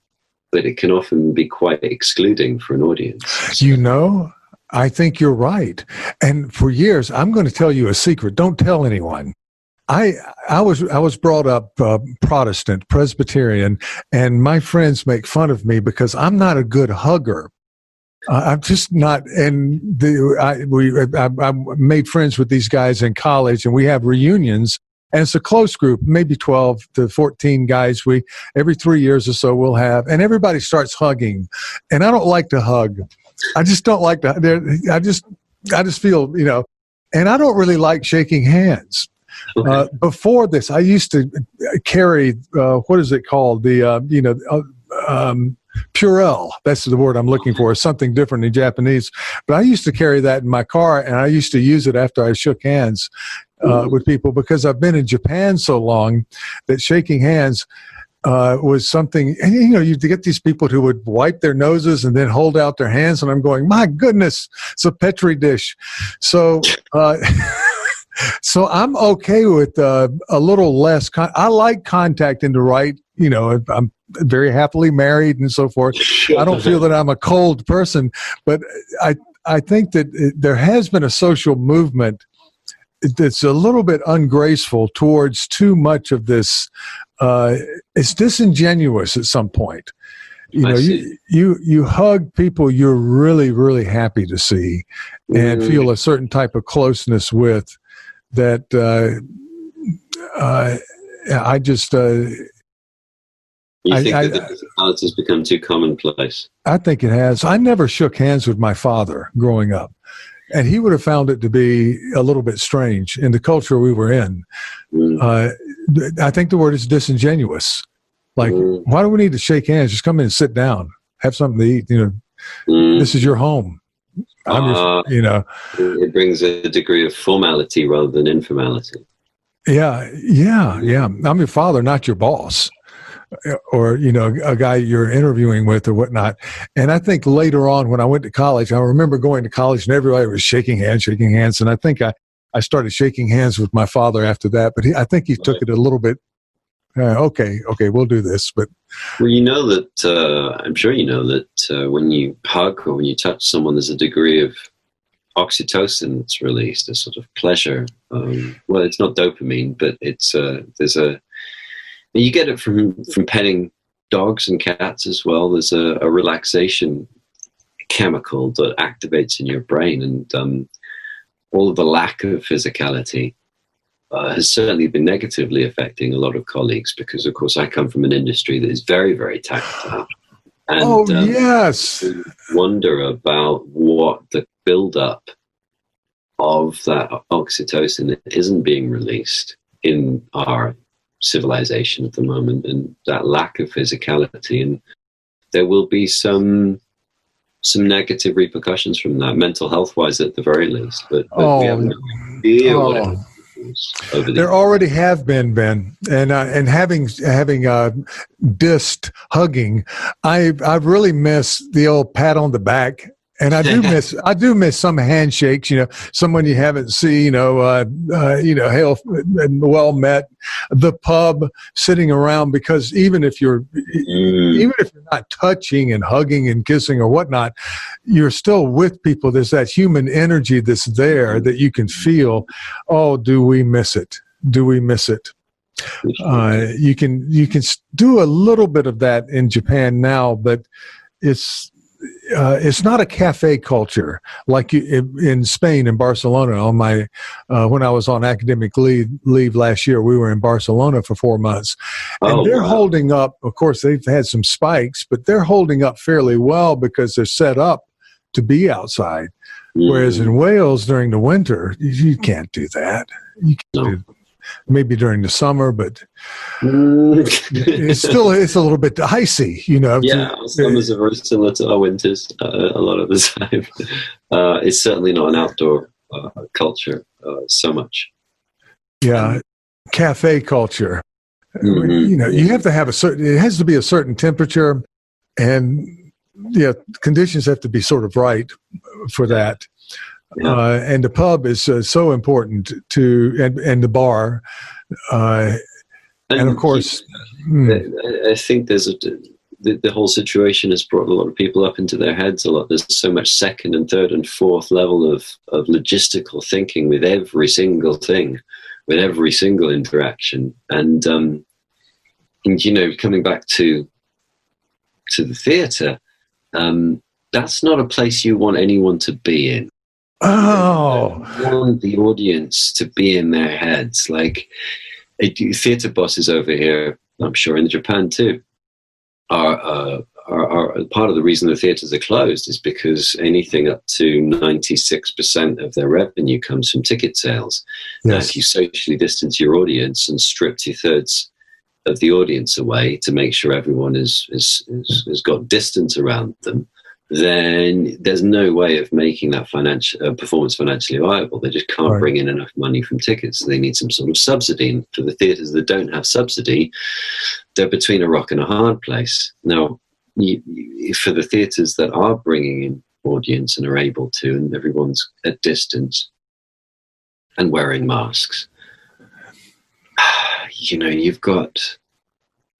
Speaker 2: but it can often be quite excluding for an audience. So.
Speaker 1: I think you're right. And for years, I'm going to tell you a secret. Don't tell anyone. I was brought up Protestant, Presbyterian, and my friends make fun of me because I'm not a good hugger. I'm just not. And I made friends with these guys in college, and we have reunions. And it's a close group, maybe 12 to 14 guys. Every 3 years or so we'll have, and everybody starts hugging. And I don't like to hug. I just don't like to. I just feel, and I don't really like shaking hands. Okay. Before this, I used to carry, what is it called? Purell. That's the word I'm looking for. Something different in Japanese. But I used to carry that in my car, and I used to use it after I shook hands with people, because I've been in Japan so long that shaking hands was something. And you get these people who would wipe their noses and then hold out their hands, and I'm going, my goodness, it's a petri dish. So so I'm okay with a little less. I like contact in the right. I'm very happily married and so forth. I don't feel that I'm a cold person, but I think that there has been a social movement that's a little bit ungraceful towards too much of this. It's disingenuous at some point. You hug people you're really, really happy to see and feel a certain type of closeness with that. I just.
Speaker 2: You think that the physicality has become too commonplace?
Speaker 1: I think it has. I never shook hands with my father growing up, and he would have found it to be a little bit strange in the culture we were in. I think the word is disingenuous. Like, why do we need to shake hands? Just come in and sit down, have something to eat. This is your home.
Speaker 2: It brings a degree of formality rather than informality.
Speaker 1: Yeah. I'm your father, not your boss. Or, a guy you're interviewing with or whatnot. And I think later on when I went to college, I remember going to college and everybody was shaking hands. And I think I started shaking hands with my father after that. But I think he took it a little bit, okay, we'll do this. But
Speaker 2: well, I'm sure that when you hug or when you touch someone, there's a degree of oxytocin that's released, a sort of pleasure. Well, it's not dopamine, but you get it from petting dogs and cats as well. There's a relaxation chemical that activates in your brain, and all of the lack of physicality has certainly been negatively affecting a lot of colleagues, because, of course, I come from an industry that is very, very tactile. And,
Speaker 1: yes.
Speaker 2: Wonder about what the build-up of that oxytocin that isn't being released in our civilization at the moment, and that lack of physicality, and there will be some negative repercussions from that, mental health wise at the very least, but we have no idea what it is over
Speaker 1: there already have been, Ben, and having dissed hugging, I've really missed the old pat on the back. And I do miss some handshakes, someone you haven't seen, hail and well met, the pub, sitting around, because even if you're not touching and hugging and kissing or whatnot, you're still with people. There's that human energy that's there that you can feel. Oh, do we miss it? Do we miss it? You can do a little bit of that in Japan now, but it's not a cafe culture like in Spain, in Barcelona. On my when I was on academic leave last year, we were in Barcelona for 4 months, and they're holding up. Of course, they've had some spikes, but they're holding up fairly well because they're set up to be outside. Whereas in Wales during the winter, you can't do that. You can't do, maybe during the summer, but it's a little bit dicey,
Speaker 2: Yeah, summers are very similar to our winters a lot of the time. It's certainly not an outdoor culture so much.
Speaker 1: Yeah, cafe culture. You have to have it has to be a certain temperature, and conditions have to be sort of right for that. Yeah. And the pub is so important and the bar, and of course,
Speaker 2: I think there's the whole situation has brought a lot of people up into their heads a lot. There's so much second and third and fourth level of logistical thinking with every single thing, with every single interaction, and coming back to the theatre, that's not a place you want anyone to be in.
Speaker 1: Oh,
Speaker 2: you want the audience to be in their heads. Like theatre bosses over here, I'm sure in Japan too, are part of the reason the theatres are closed is because anything up to 96% of their revenue comes from ticket sales. Yes. Now, if you socially distance your audience and strip 2/3 the audience away to make sure everyone has got distance around them, then there's no way of making that performance financially viable. They just can't bring in enough money from tickets. So they need some sort of subsidy. And for the theatres that don't have subsidy, they're between a rock and a hard place. Now, for the theatres that are bringing in audience and are able to, and everyone's at distance and wearing masks, you've got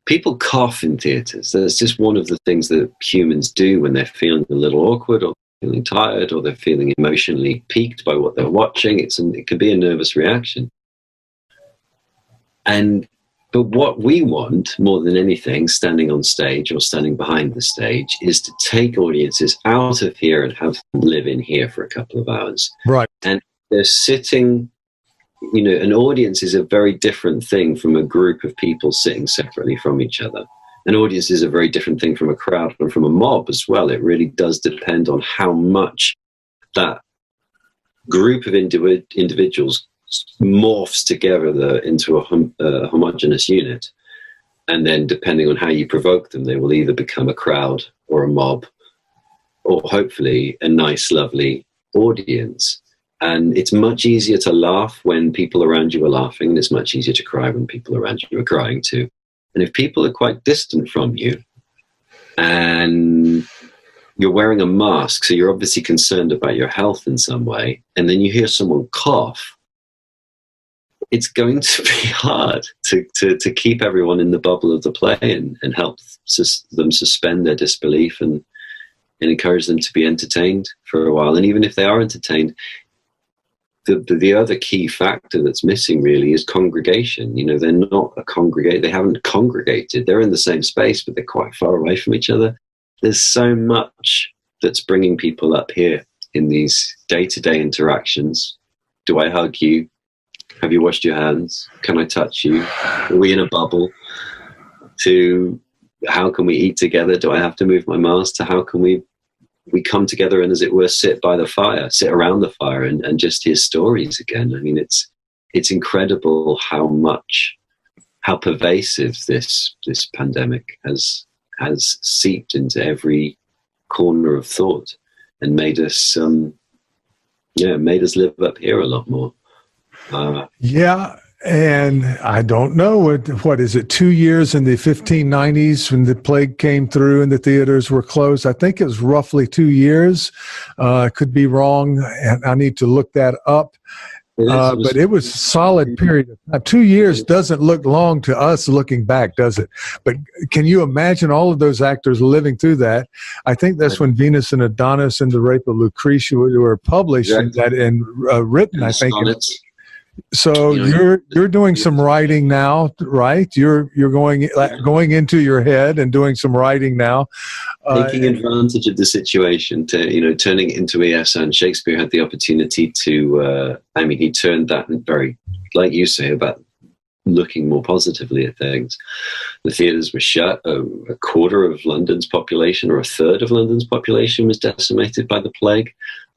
Speaker 2: people cough in theatres. That's just one of the things that humans do when they're feeling a little awkward or feeling tired or they're feeling emotionally piqued by what they're watching. It can be a nervous reaction. But what we want more than anything, standing on stage or standing behind the stage, is to take audiences out of here and have them live in here for a couple of hours.
Speaker 1: Right.
Speaker 2: And they're sitting, an audience is a very different thing from a group of people sitting separately from each other. An audience is a very different thing from a crowd and from a mob as well. It really does depend on how much that group of individuals morphs together into a homogeneous unit. And then depending on how you provoke them, they will either become a crowd or a mob, or hopefully a nice, lovely audience. And it's much easier to laugh when people around you are laughing, and it's much easier to cry when people around you are crying too. And if people are quite distant from you and you're wearing a mask, so you're obviously concerned about your health in some way, and then you hear someone cough, it's going to be hard to keep everyone in the bubble of the play and help them suspend their disbelief and encourage them to be entertained for a while. And even if they are entertained, the other key factor that's missing really is congregation. They're not they haven't congregated. They're in the same space, but they're quite far away from each other. There's so much that's bringing people up here in these day-to-day interactions. Do I hug you? Have you washed your hands? Can I touch you? Are we in a bubble? To how can we eat together? Do I have to move my mask? To how can we come together and, as it were, sit around the fire and just hear stories again? I mean, it's incredible how pervasive this pandemic has seeped into every corner of thought and made us live up here a lot more.
Speaker 1: And I don't know, what is it, 2 years in the 1590s when the plague came through and the theaters were closed? I think it was roughly 2 years. Could be wrong, and I need to look that up. But it was a solid period of time. 2 years doesn't look long to us looking back, does it? But can you imagine all of those actors living through that? I think that's when Venus and Adonis and the Rape of Lucretia were published and written, I think. So you're doing some writing now, right? You're going into your head and doing some writing now,
Speaker 2: taking advantage of the situation to turning it into ES. And Shakespeare had the opportunity to. He turned that very, like you say, about looking more positively at things. The theatres were shut. A quarter of London's population, or a third of London's population, was decimated by the plague.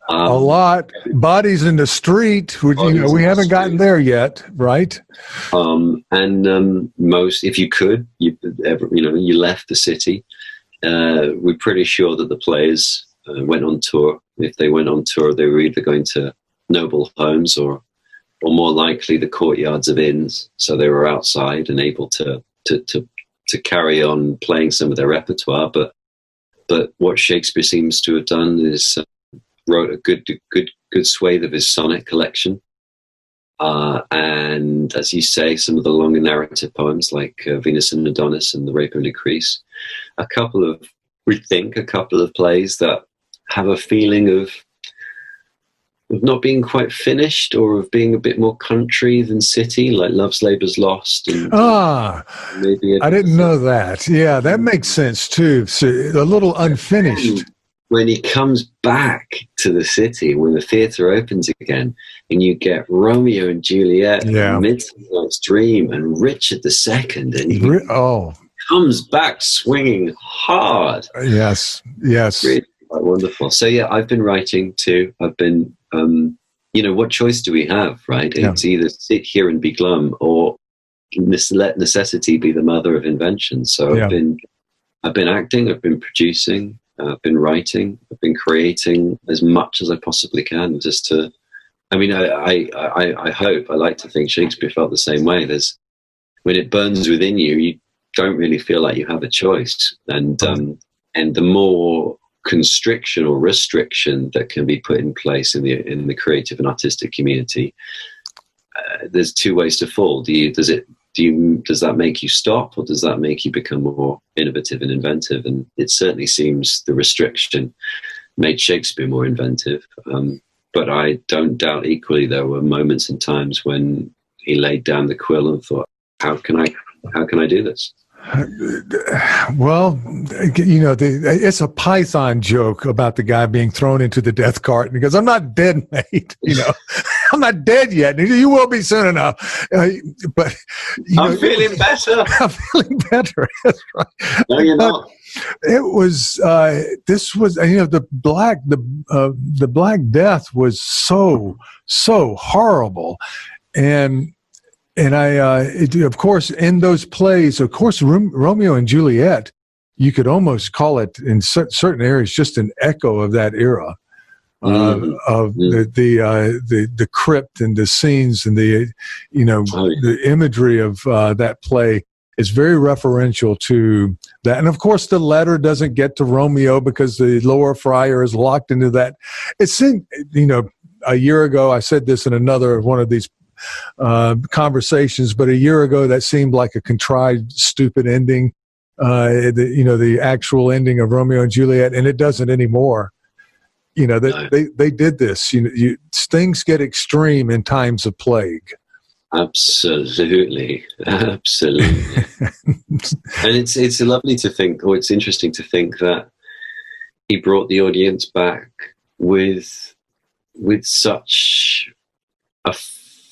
Speaker 1: A lot. Bodies in the street. We haven't gotten there yet, right?
Speaker 2: Most, if you could, you left the city. We're pretty sure that the players went on tour. If they went on tour, they were either going to noble homes or more likely the courtyards of inns. So they were outside and able to carry on playing some of their repertoire. But what Shakespeare seems to have done is wrote a good swathe of his sonnet collection, and as you say, some of the longer narrative poems like Venus and Adonis and the Rape of Lucrece. A couple of plays that have a feeling of not being quite finished, or of being a bit more country than city, like Love's Labour's Lost. And, maybe I
Speaker 1: didn't know that. Yeah, that makes sense too. So a little unfinished.
Speaker 2: When he comes back to the city, when the theatre opens again, and you get Romeo and Juliet, and Midsummer's Dream, and Richard II, and he comes back swinging hard.
Speaker 1: Yes.
Speaker 2: Really quite wonderful. So I've been writing too. I've been, what choice do we have, right? It's either sit here and be glum, or let necessity be the mother of invention. So
Speaker 1: Yeah.
Speaker 2: I've been acting, I've been producing, I've been writing, I've been creating as much as I possibly can, just to. I mean, I hope, I like to think Shakespeare felt the same way. When it burns within you, you don't really feel like you have a choice, and the more constriction or restriction that can be put in place in the creative and artistic community, there's two ways to fall. Does that make you stop, or does that make you become more innovative and inventive? And it certainly seems the restriction made Shakespeare more inventive. But I don't doubt equally there were moments and times when he laid down the quill and thought, how can I do this?
Speaker 1: Well, it's a Python joke about the guy being thrown into the death cart, and he goes, "I'm not dead, mate. I'm not dead yet. And you will be soon enough." But
Speaker 2: I'm feeling better.
Speaker 1: I'm feeling better. That's right.
Speaker 2: No, you're not.
Speaker 1: It was. This was. The Black Death was so horrible, and of course, in those plays, of course, Romeo and Juliet, you could almost call it in certain areas just an echo of that era, of the crypt and the scenes and the imagery of that play is very referential to that. And of course, the letter doesn't get to Romeo because the lower friar is locked into that. It seemed, a year ago, I said this in another one of these conversations, but a year ago that seemed like a contrived, stupid ending. The actual ending of Romeo and Juliet, and it doesn't anymore. They did this. Things get extreme in times of plague.
Speaker 2: Absolutely. And it's lovely to think, or it's interesting to think that he brought the audience back with such a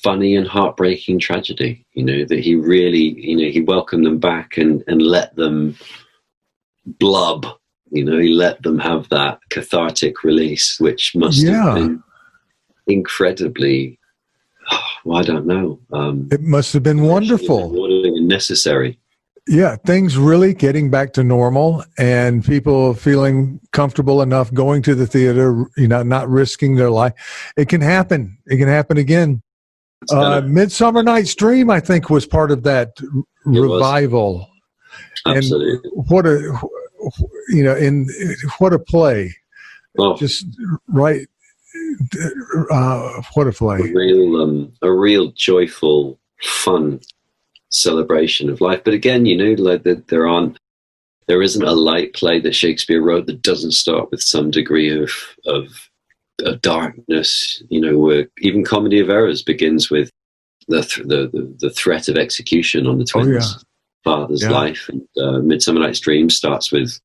Speaker 2: funny and heartbreaking tragedy, that he really, he welcomed them back and let them blub, he let them have that cathartic release, which must have been incredibly, I don't know.
Speaker 1: It must have been wonderful.
Speaker 2: Rewarding and necessary.
Speaker 1: Yeah, things really getting back to normal and people feeling comfortable enough going to the theater, not risking their life. It can happen. It can happen again. Midsummer Night's Dream, I think, was part of that revival.
Speaker 2: Absolutely.
Speaker 1: And what a play.
Speaker 2: Oh.
Speaker 1: Just right. What a play.
Speaker 2: A real joyful, fun celebration of life. But again, there isn't a light play that Shakespeare wrote that doesn't start with some degree of darkness. Where even Comedy of Errors begins with the threat of execution on the twins' father's life, and Midsummer Night's Dream starts with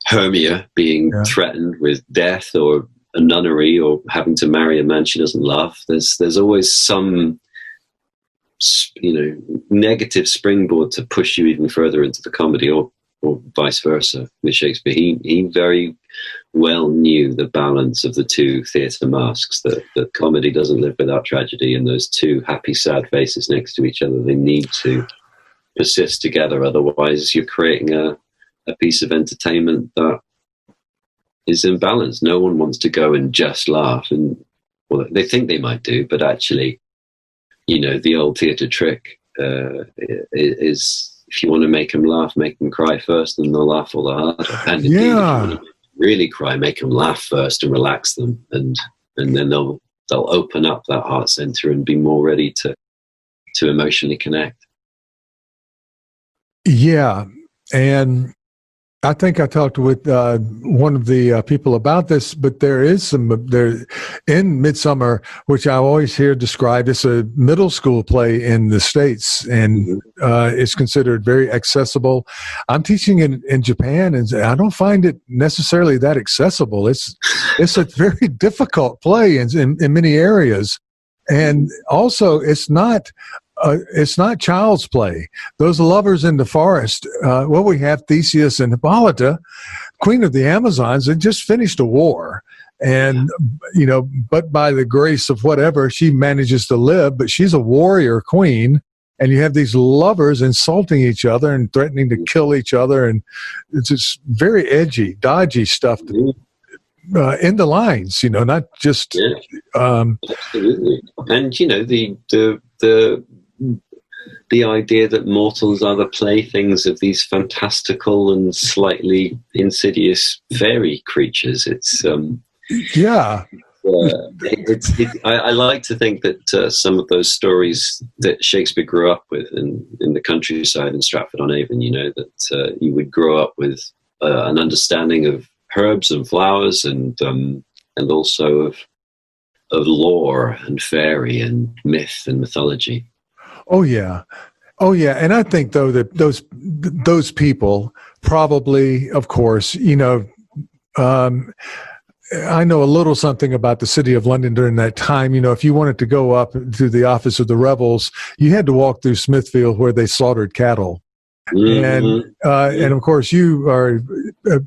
Speaker 2: Hermia being threatened with death or a nunnery or having to marry a man she doesn't love. There's always some negative springboard to push you even further into the comedy, or vice versa with Shakespeare. He very well knew the balance of the two theatre masks, that comedy doesn't live without tragedy, and those two happy, sad faces next to each other, they need to persist together. Otherwise, you're creating a piece of entertainment that is imbalanced. No one wants to go and just laugh, and they think they might do, but actually, the old theatre trick is, if you want to make them laugh, make them cry first, and they'll laugh all the harder. And indeed, if you want to really cry, make them laugh first and relax them, and then they'll open up that heart center and be more ready to emotionally connect. Yeah,
Speaker 1: and I think I talked with one of the people about this, but there is there in Midsummer, which I always hear described as a middle school play in the States, and it's considered very accessible. I'm teaching in Japan, and I don't find it necessarily that accessible. It's a very difficult play in many areas, and also it's not child's play. Those lovers in the forest, we have Theseus and Hippolyta, queen of the Amazons, had just finished a war. And, but by the grace of whatever, she manages to live, but she's a warrior queen. and you have these lovers insulting each other and threatening to kill each other, and it's just very edgy, dodgy stuff in the lines, not just
Speaker 2: absolutely. And the idea that mortals are the playthings of these fantastical and slightly insidious fairy creatures. I like to think that some of those stories that Shakespeare grew up with in the countryside in Stratford-on-Avon, that you would grow up with an understanding of herbs and flowers, and also of lore and fairy and myth and mythology.
Speaker 1: Oh yeah, and I think though that those people probably, of course, I know a little something about the city of London during that time. If you wanted to go up to the office of the rebels, you had to walk through Smithfield where they slaughtered cattle. Mm-hmm. And of course, you are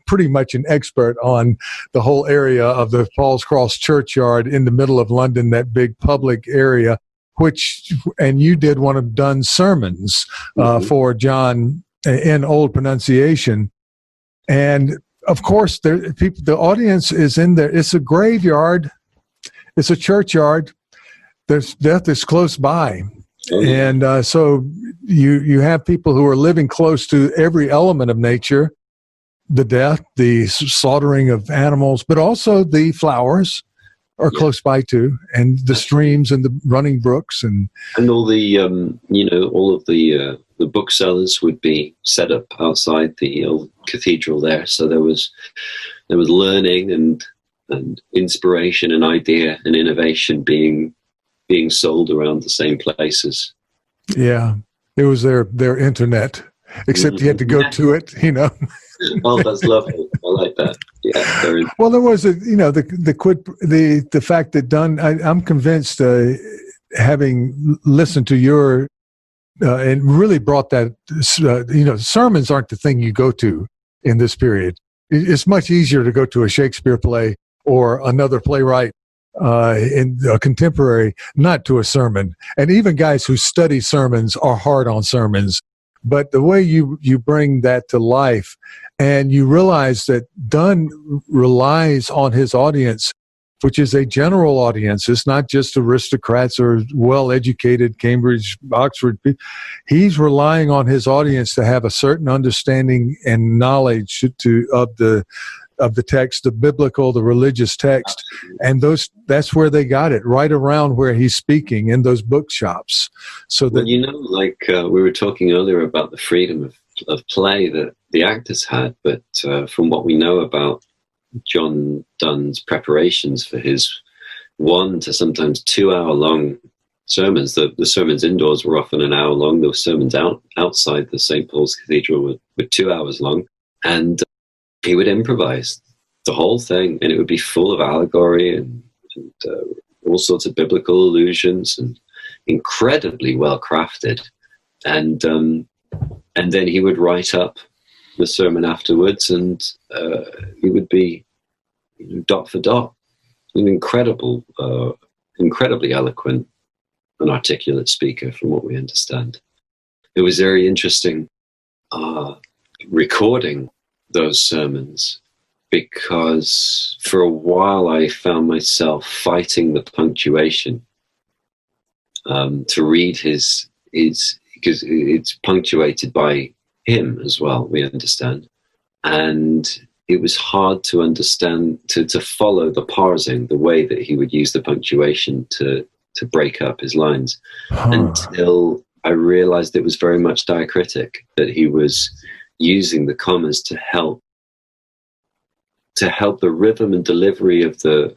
Speaker 1: pretty much an expert on the whole area of the Paul's Cross churchyard in the middle of London, that big public area, and you did one of Donne's sermons for John in Old Pronunciation. And of course, the audience is in there. It's a graveyard. It's a churchyard. Death is close by. And so you have people who are living close to every element of nature, the death, the slaughtering of animals, but also the flowers are close by too, and the streams and the running brooks. And
Speaker 2: all the, all of the booksellers would be set up outside the old cathedral there. So there was learning and inspiration and idea and innovation being sold around the same places.
Speaker 1: Yeah, it was their internet, except you had to go to it,
Speaker 2: Oh, that's lovely. I like that. Yeah.
Speaker 1: Well, there was the fact that Donne. I'm convinced, having listened to your and really brought that. Sermons aren't the thing you go to in this period. It's much easier to go to a Shakespeare play or another playwright in a contemporary, not to a sermon. And even guys who study sermons are hard on sermons. But the way you bring that to life, and you realize that Donne relies on his audience, which is a general audience. It's not just aristocrats or well-educated Cambridge, Oxford. He's relying on his audience to have a certain understanding and knowledge of the text, the biblical, the religious text. And that's where they got it, right around where he's speaking in those bookshops. So that,
Speaker 2: we were talking earlier about the freedom of play that the actors had, but from what we know about John Donne's preparations for his 1 to sometimes 2 hour long sermons, the sermons indoors were often an hour long. The sermons outside the St. Paul's Cathedral were 2 hours long. And he would improvise the whole thing, and it would be full of allegory and all sorts of biblical allusions, and incredibly well crafted. And then he would write up the sermon afterwards, and he would be dot for dot, an incredibly eloquent and articulate speaker, from what we understand. It was very interesting recording those sermons, because for a while I found myself fighting the punctuation to read his because it's punctuated by him as well, we understand, and it was hard to understand, to follow the parsing, the way that he would use the punctuation to break up his lines, until I realized it was very much diacritic, that he was using the commas to help the rhythm and delivery of the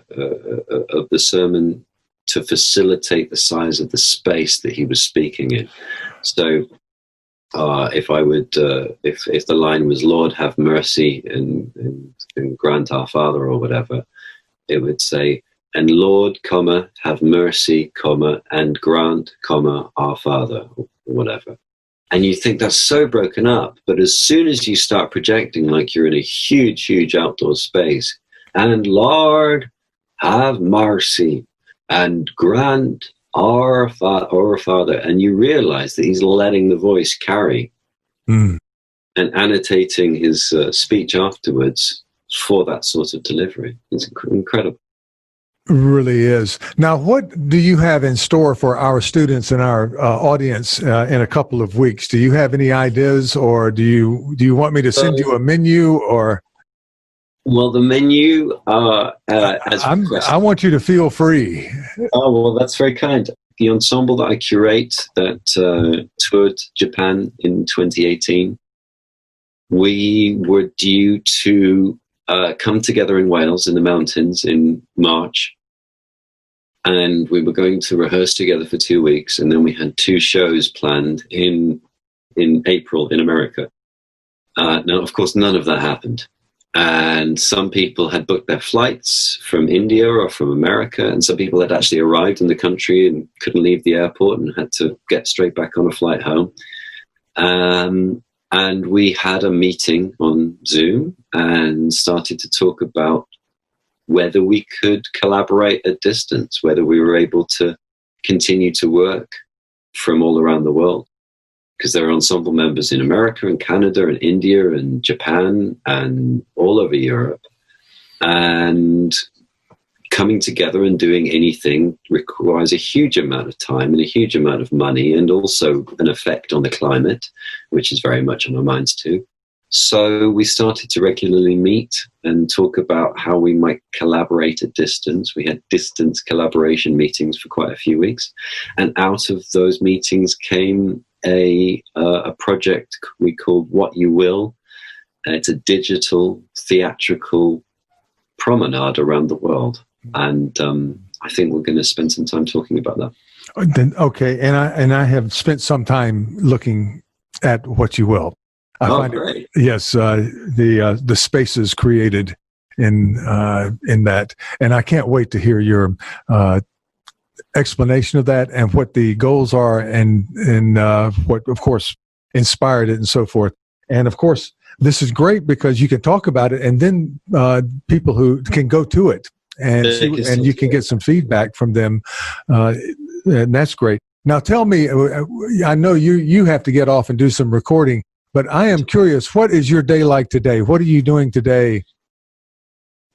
Speaker 2: sermon, to facilitate the size of the space that he was speaking in. So if the line was "Lord have mercy and grant our Father" or whatever, it would say, "And Lord, comma, have mercy, comma, and grant, comma, our Father," or whatever. And you think that's so broken up, but as soon as you start projecting like you're in a huge, huge outdoor space, "and Lord, have mercy, and grant, our Father, and you realize that he's letting the voice carry and annotating his speech afterwards for that sort of delivery. It's incredible.
Speaker 1: Really is. Now, what do you have in store for our students and our audience in a couple of weeks? Do you have any ideas, or do you want me to send you a menu, or?
Speaker 2: Well, the menu, as
Speaker 1: I want you to feel free.
Speaker 2: Oh, well, that's very kind. The ensemble that I curate that toured Japan in 2018, we were due to come together in Wales in the mountains in March, and we were going to rehearse together for 2 weeks, and then we had 2 shows planned in April in America. Now, of course, none of that happened, and some people had booked their flights from India or from America, and some people had actually arrived in the country and couldn't leave the airport and had to get straight back on a flight home. And we had a meeting on Zoom and started to talk about whether we could collaborate at distance, whether we were able to continue to work from all around the world. Because there are ensemble members in America and Canada and India and Japan and all over Europe. And coming together and doing anything requires a huge amount of time and a huge amount of money, and also an effect on the climate, which is very much on our minds too. So we started to regularly meet and talk about how we might collaborate at distance. We had distance collaboration meetings for quite a few weeks. And out of those meetings came a project we called What You Will. It's a digital theatrical promenade around the world. And I think we're going to spend some time talking about that.
Speaker 1: Okay, and I have spent some time looking at What You Will. I find
Speaker 2: great.
Speaker 1: Yes, the spaces created in that, and I can't wait to hear your explanation of that and what the goals are, and what, of course, inspired it and so forth. And of course, this is great because you can talk about it, and then people who can go to it and you can get some feedback from them, and that's great. Now, tell me, I know you have to get off and do some recording, but I am curious, what is your day like today? What are you doing today?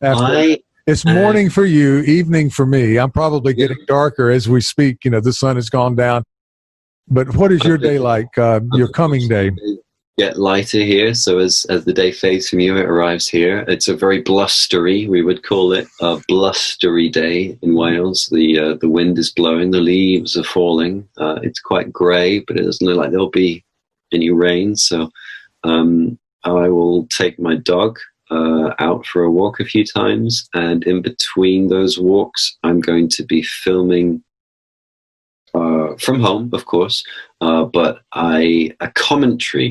Speaker 1: It's morning for you, evening for me. I'm probably getting darker as we speak. You know, the sun has gone down. But what is your day like, your coming day?
Speaker 2: Get lighter here, so as the day fades from you, it arrives here. It's a very blustery, we would call it a blustery day in Wales. The wind is blowing, the leaves are falling. It's quite grey, but it doesn't look like there'll be any rain. So I will take my dog out for a walk a few times, and in between those walks, I'm going to be filming from home, of course, but a commentary.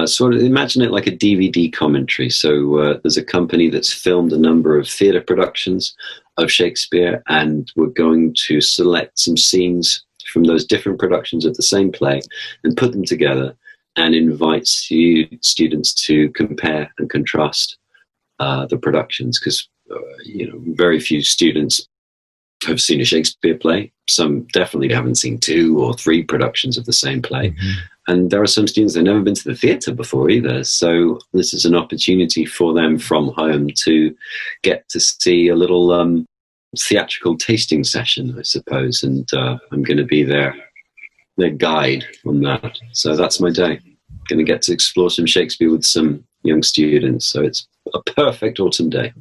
Speaker 2: Sort of imagine it like a DVD commentary. So there's a company that's filmed a number of theatre productions of Shakespeare, and we're going to select some scenes from those different productions of the same play and put them together and invite students to compare and contrast the productions, because very few students have seen a Shakespeare play. Some definitely haven't seen 2 or 3 productions of the same play. Mm-hmm. And there are some students that have never been to the theatre before either. So this is an opportunity for them from home to get to see a little theatrical tasting session, I suppose. And I'm going to be their guide on that. So that's my day. Going to get to explore some Shakespeare with some young students. So it's a perfect autumn day.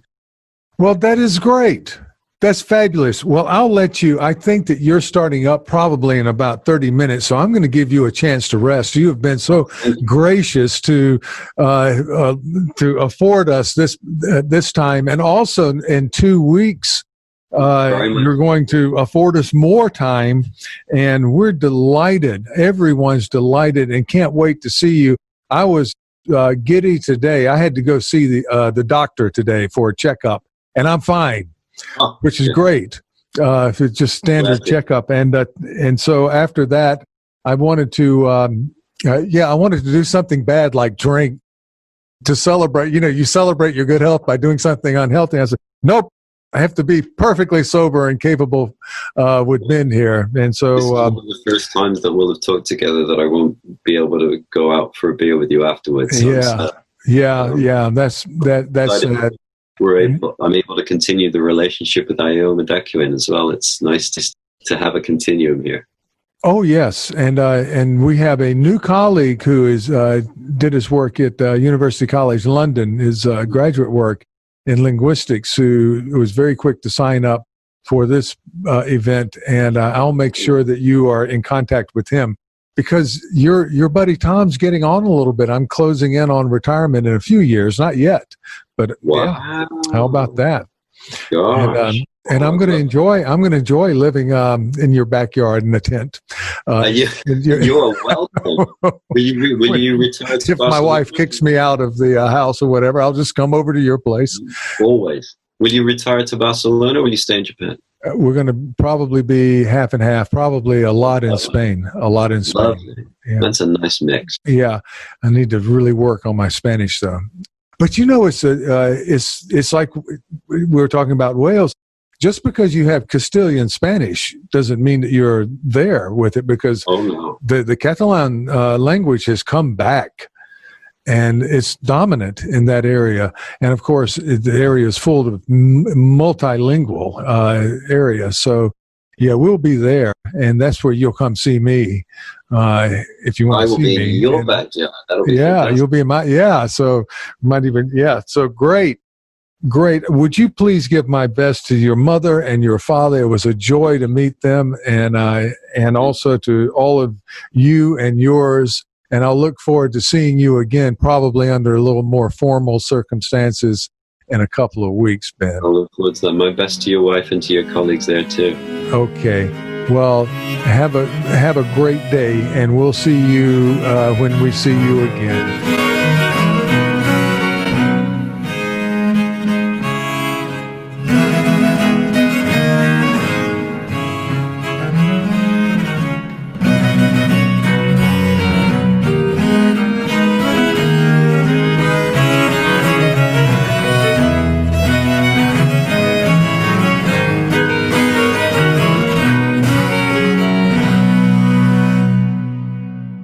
Speaker 1: Well, that is great. That's fabulous. Well, I'll let you. I think that you're starting up probably in about 30 minutes, so I'm going to give you a chance to rest. You have been so gracious to afford us this time, and also in 2 weeks, you're going to afford us more time, and we're delighted. Everyone's delighted and can't wait to see you. I was giddy today. I had to go see the doctor today for a checkup, and I'm fine. Which is great. If it's just standard checkup, and so after that, I wanted to, I wanted to do something bad like drink to celebrate. You celebrate your good health by doing something unhealthy. I said, nope, I have to be perfectly sober and capable with Ben here. And so
Speaker 2: This is one of the first times that we'll have talked together that I won't be able to go out for a beer with you afterwards. So
Speaker 1: that's
Speaker 2: I'm able to continue the relationship with Ioma Decuin as well. It's nice to have a continuum here.
Speaker 1: Oh yes, and we have a new colleague who did his work at University College London, his graduate work in linguistics, who was very quick to sign up for this event, and I'll make sure that you are in contact with him, because your buddy Tom's getting on a little bit. I'm closing in on retirement in a few years, not yet, but
Speaker 2: wow.
Speaker 1: Yeah, how about that?
Speaker 2: Gosh.
Speaker 1: And I'm going to enjoy living in your backyard in a tent.
Speaker 2: You're welcome. Will you return to
Speaker 1: if my wife kicks me out of the house or whatever, I'll just come over to your place.
Speaker 2: Always. Will you retire to Barcelona, or will you stay in Japan?
Speaker 1: We're going to probably be half and half. Probably a lot in Spain.
Speaker 2: Lovely.
Speaker 1: Yeah.
Speaker 2: That's a nice mix.
Speaker 1: Yeah, I need to really work on my Spanish though. But it's like we were talking about Wales. Just because you have Castilian Spanish doesn't mean that you're there with it, because the Catalan language has come back and it's dominant in that area. And of course, the area is full of multilingual area. So yeah, we'll be there, and that's where you'll come see me if you want to see me.
Speaker 2: I will be in your backyard. That'll be
Speaker 1: fantastic. You'll be in my So might even So great. Would you please give my best to your mother and your father? It was a joy to meet them, and also to all of you and yours. And I'll look forward to seeing you again, probably under a little more formal circumstances in a couple of weeks, Ben.
Speaker 2: I'll look forward to that. My best to your wife and to your colleagues there too.
Speaker 1: Okay. Well, have a great day, and we'll see you when we see you again.